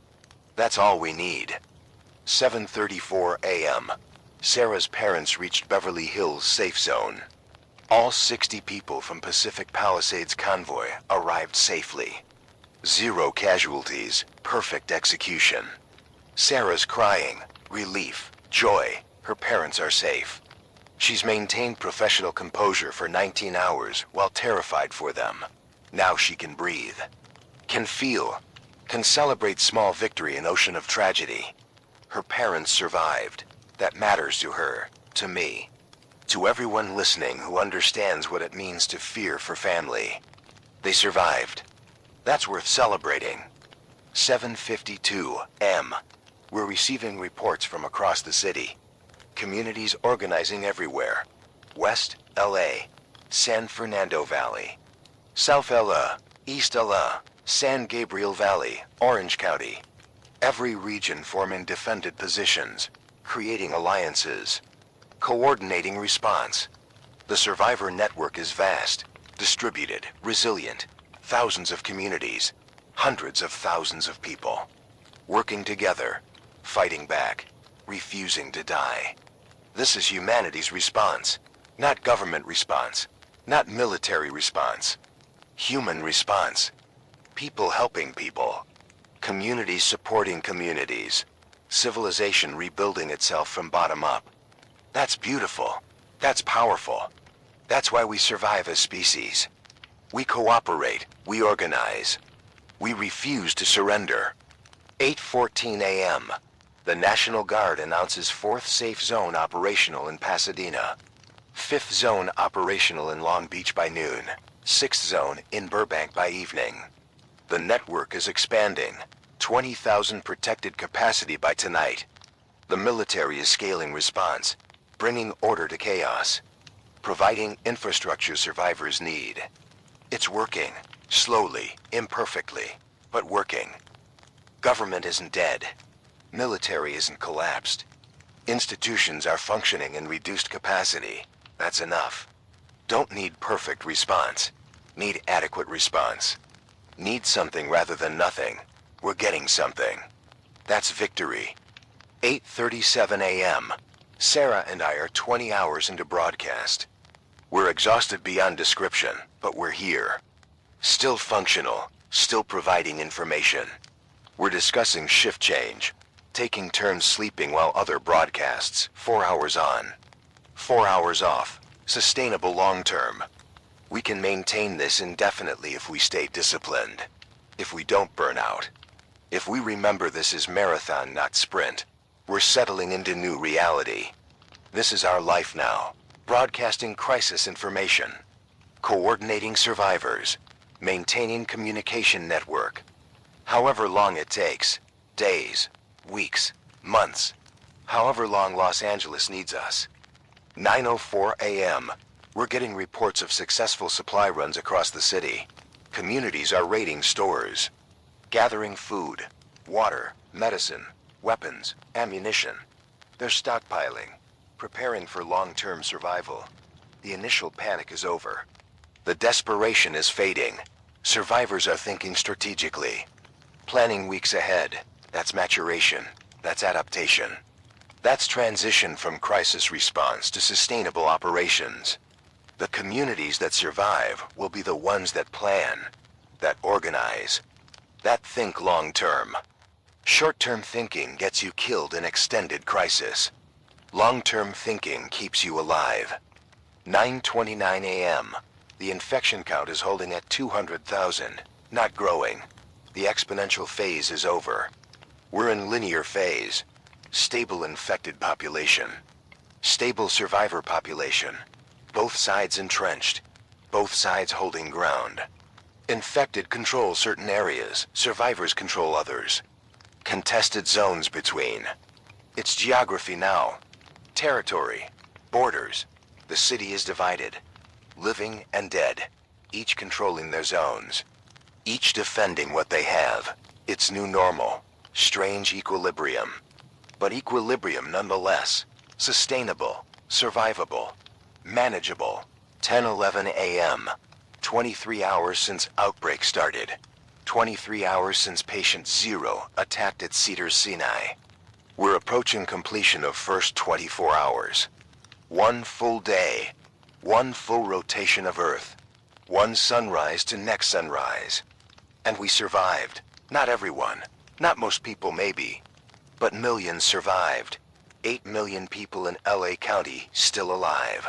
That's all we need. 7:34 a.m. Sarah's parents reached Beverly Hills safe zone. All 60 people from Pacific Palisades convoy arrived safely. 0 casualties, perfect execution. Sarah's crying, relief, joy, her parents are safe. She's maintained professional composure for 19 hours while terrified for them. Now she can breathe, can feel, can celebrate small victory in ocean of tragedy. Her parents survived. That matters to her, to me, to everyone listening who understands what it means to fear for family. They survived. That's worth celebrating. 7:52 m. We're receiving reports from across the city. Communities organizing everywhere. West LA, San Fernando Valley, South LA, East LA, San Gabriel Valley, Orange County. Every region forming defended positions, creating alliances, coordinating response. The survivor network is vast, distributed, resilient. Thousands of communities, hundreds of thousands of people, working together, fighting back, refusing to die. This is humanity's response, not government response, not military response. Human response. People helping people. Communities supporting communities. Civilization rebuilding itself from bottom up. That's beautiful. That's powerful. That's why we survive as species. We cooperate. We organize. We refuse to surrender. 8:14 a.m. The National Guard announces 4th Safe Zone operational in Pasadena. 5th Zone operational in Long Beach by noon. 6th Zone in Burbank by evening. The network is expanding. 20,000 protected capacity by tonight. The military is scaling response, bringing order to chaos, providing infrastructure survivors need. It's working, slowly, imperfectly, but working. Government isn't dead. Military isn't collapsed. Institutions are functioning in reduced capacity. That's enough. Don't need perfect response. Need adequate response. Need something rather than nothing. We're getting something. That's victory. 8:37 a.m. Sarah and I are 20 hours into broadcast. We're exhausted beyond description, but we're here. Still functional, still providing information. We're discussing shift change, taking turns sleeping while other broadcasts, 4 hours on, 4 hours off, sustainable long term. We can maintain this indefinitely if we stay disciplined, if we don't burn out. If we remember this is marathon, not sprint, we're settling into new reality. This is our life now, broadcasting crisis information, coordinating survivors, maintaining communication network. However long it takes, days, weeks, months, however long Los Angeles needs us. 9:04 a.m. We're getting reports of successful supply runs across the city. Communities are raiding stores, gathering food, water, medicine, weapons, ammunition. They're stockpiling, preparing for long-term survival. The initial panic is over. The desperation is fading. Survivors are thinking strategically, planning weeks ahead. That's maturation. That's adaptation. That's transition from crisis response to sustainable operations. The communities that survive will be the ones that plan, that organize, that think long-term. Short-term thinking gets you killed in extended crisis. Long-term thinking keeps you alive. 9:29 a.m. The infection count is holding at 200,000, not growing. The exponential phase is over. We're in linear phase. Stable infected population. Stable survivor population. Both sides entrenched. Both sides holding ground. Infected control certain areas. Survivors control others. Contested zones between. It's geography now. Territory. Borders. The city is divided. Living and dead. Each controlling their zones. Each defending what they have. It's new normal. Strange equilibrium. But equilibrium nonetheless. Sustainable. Survivable. Manageable. 10:11 a.m. 23 hours since outbreak started. 23 hours since patient 0 attacked at Cedars-Sinai. We're approaching completion of first 24 hours. One full day. One full rotation of Earth. One sunrise to next sunrise. And we survived. Not everyone. Not most people maybe. But millions survived. 8 million people in LA County still alive.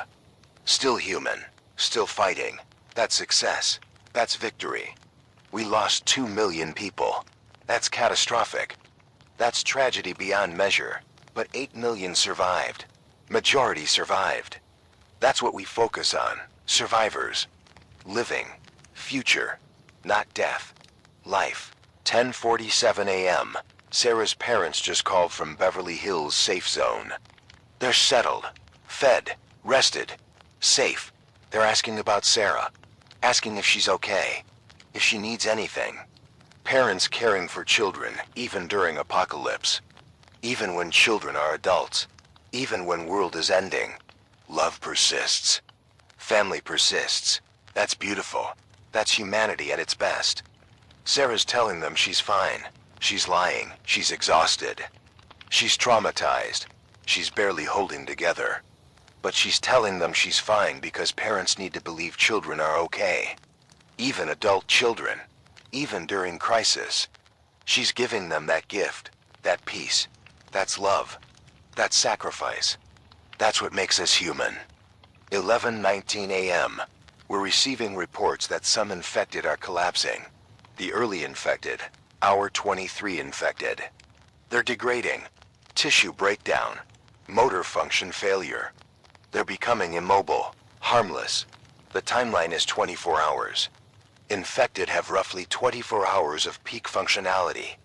Still human. Still fighting. That's success. That's victory. We lost 2 million people. That's catastrophic. That's tragedy beyond measure. But 8 million survived. Majority survived. That's what we focus on. Survivors. Living. Future. Not death. Life. 10:47 a.m. Sarah's parents just called from Beverly Hills safe zone. They're settled. Fed. Rested. Safe. They're asking about Sarah. Asking if she's okay. If she needs anything. Parents caring for children, even during apocalypse. Even when children are adults. Even when world is ending. Love persists. Family persists. That's beautiful. That's humanity at its best. Sarah's telling them she's fine. She's lying. She's exhausted. She's traumatized. She's barely holding together. But she's telling them she's fine because parents need to believe children are okay. Even adult children. Even during crisis. She's giving them that gift. That peace. That's love. That's sacrifice. That's what makes us human. 11:19 a.m. We're receiving reports that some infected are collapsing. The early infected. Hour 23 infected. They're degrading. Tissue breakdown. Motor function failure. They're becoming immobile. Harmless. The timeline is 24 hours. Infected have roughly 24 hours of peak functionality.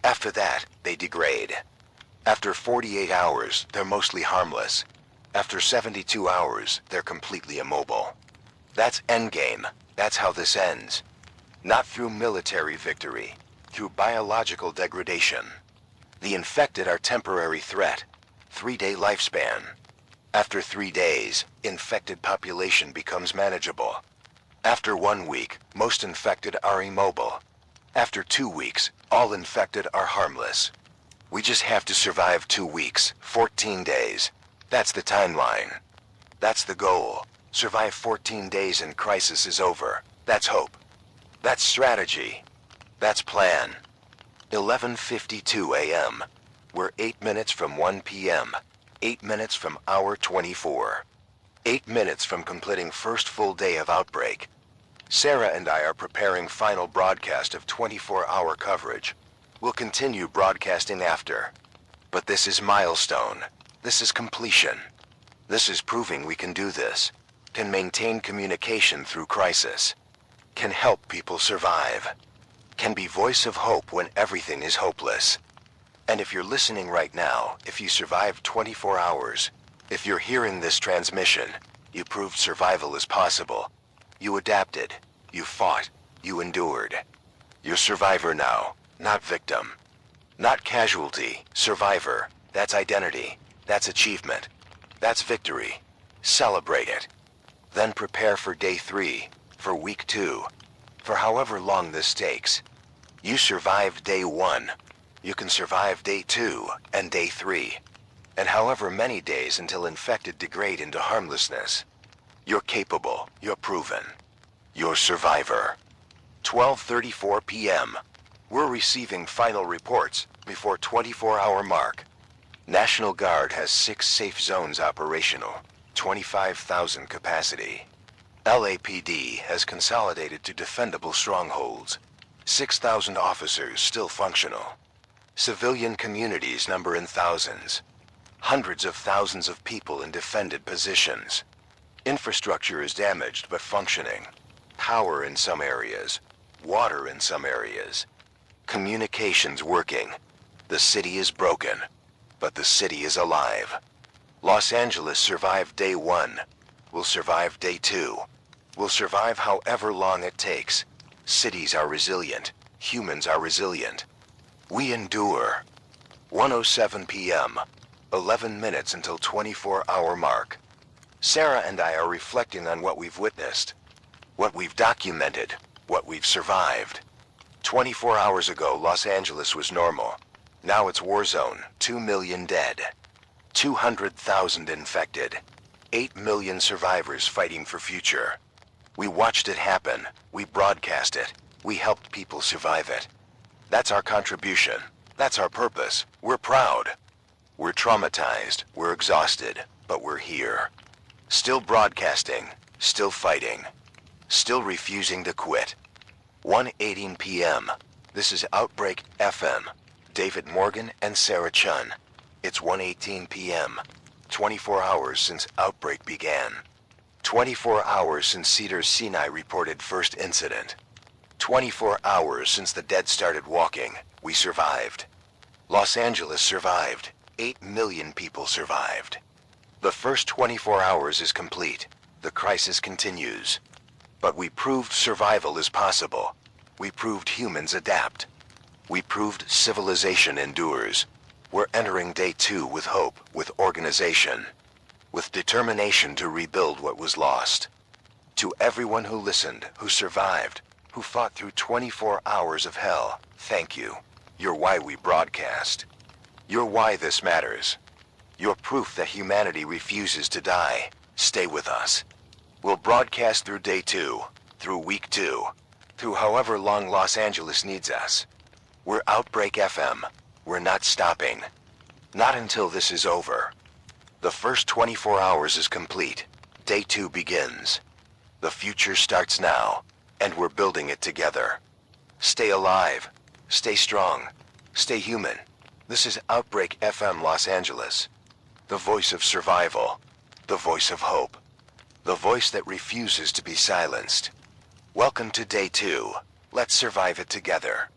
After that, they degrade. After 48 hours, they're mostly harmless. After 72 hours, they're completely immobile. That's endgame. That's how this ends. Not through military victory, through biological degradation. The infected are temporary threat. 3-day lifespan. After 3 days, infected population becomes manageable. After 1 week, most infected are immobile. After 2 weeks, all infected are harmless. We just have to survive 2 weeks, 14 days. That's the timeline. That's the goal. Survive 14 days and crisis is over. That's hope. That's strategy. That's plan. 11:52 a.m. We're 8 minutes from 1 p.m. 8 minutes from hour 24. 8 minutes from completing first full day of Outbreak. Sarah and I are preparing final broadcast of 24-hour coverage. We'll continue broadcasting after. But this is milestone. This is completion. This is proving we can do this. Can maintain communication through crisis. Can help people survive. Can be voice of hope when everything is hopeless. And if you're listening right now, if you survived 24 hours, if you're hearing this transmission, you proved survival is possible. You adapted. You fought. You endured. You're survivor now, not victim. Not casualty, survivor. That's identity. That's achievement. That's victory. Celebrate it. Then prepare for day 3, for week 2, for however long this takes. You survived day 1. You can survive day 2 and day 3, and however many days until infected degrade into harmlessness. You're capable. You're proven. You're survivor. 12:34 p.m. We're receiving final reports before 24-hour mark. National Guard has 6 safe zones operational, 25,000 capacity. LAPD has consolidated to defendable strongholds. 6,000 officers still functional. Civilian communities number in thousands. Hundreds of thousands of people in defended positions. Infrastructure is damaged but functioning. Power in some areas. Water in some areas. Communications working. The city is broken, but the city is alive. Los Angeles survived day 1. Will survive day 2. Will survive however long it takes. Cities are resilient. Humans are resilient. We endure. 1:07 p.m. 11 minutes until 24-hour mark. Sarah and I are reflecting on what we've witnessed. What we've documented. What we've survived. 24 hours ago, Los Angeles was normal. Now it's war zone. 2 million dead. 200,000 infected. 8 million survivors fighting for future. We watched it happen. We broadcast it. We helped people survive it. That's our contribution. That's our purpose. We're proud. We're traumatized. We're exhausted. But we're here. Still broadcasting. Still fighting. Still refusing to quit. 1:18 p.m. This is Outbreak FM. David Morgan and Sarah Chun. It's 1:18 p.m. 24 hours since Outbreak began. 24 hours since Cedars-Sinai reported first incident. 24 hours since the dead started walking. We survived. Los Angeles survived. 8 million people survived. The first 24 hours is complete. The crisis continues. But we proved survival is possible. We proved humans adapt. We proved civilization endures. We're entering day 2 with hope, with organization, with determination to rebuild what was lost. To everyone who listened, who survived, who fought through 24 hours of hell, thank you. You're why we broadcast. You're why this matters. You're proof that humanity refuses to die. Stay with us. We'll broadcast through day 2, through week 2, through however long Los Angeles needs us. We're Outbreak FM. We're not stopping. Not until this is over. The first 24 hours is complete. Day 2 begins. The future starts now, and we're building it together. Stay alive. Stay strong. Stay human. This is Outbreak FM Los Angeles. The voice of survival. The voice of hope. The voice that refuses to be silenced. Welcome to day 2. Let's survive it together.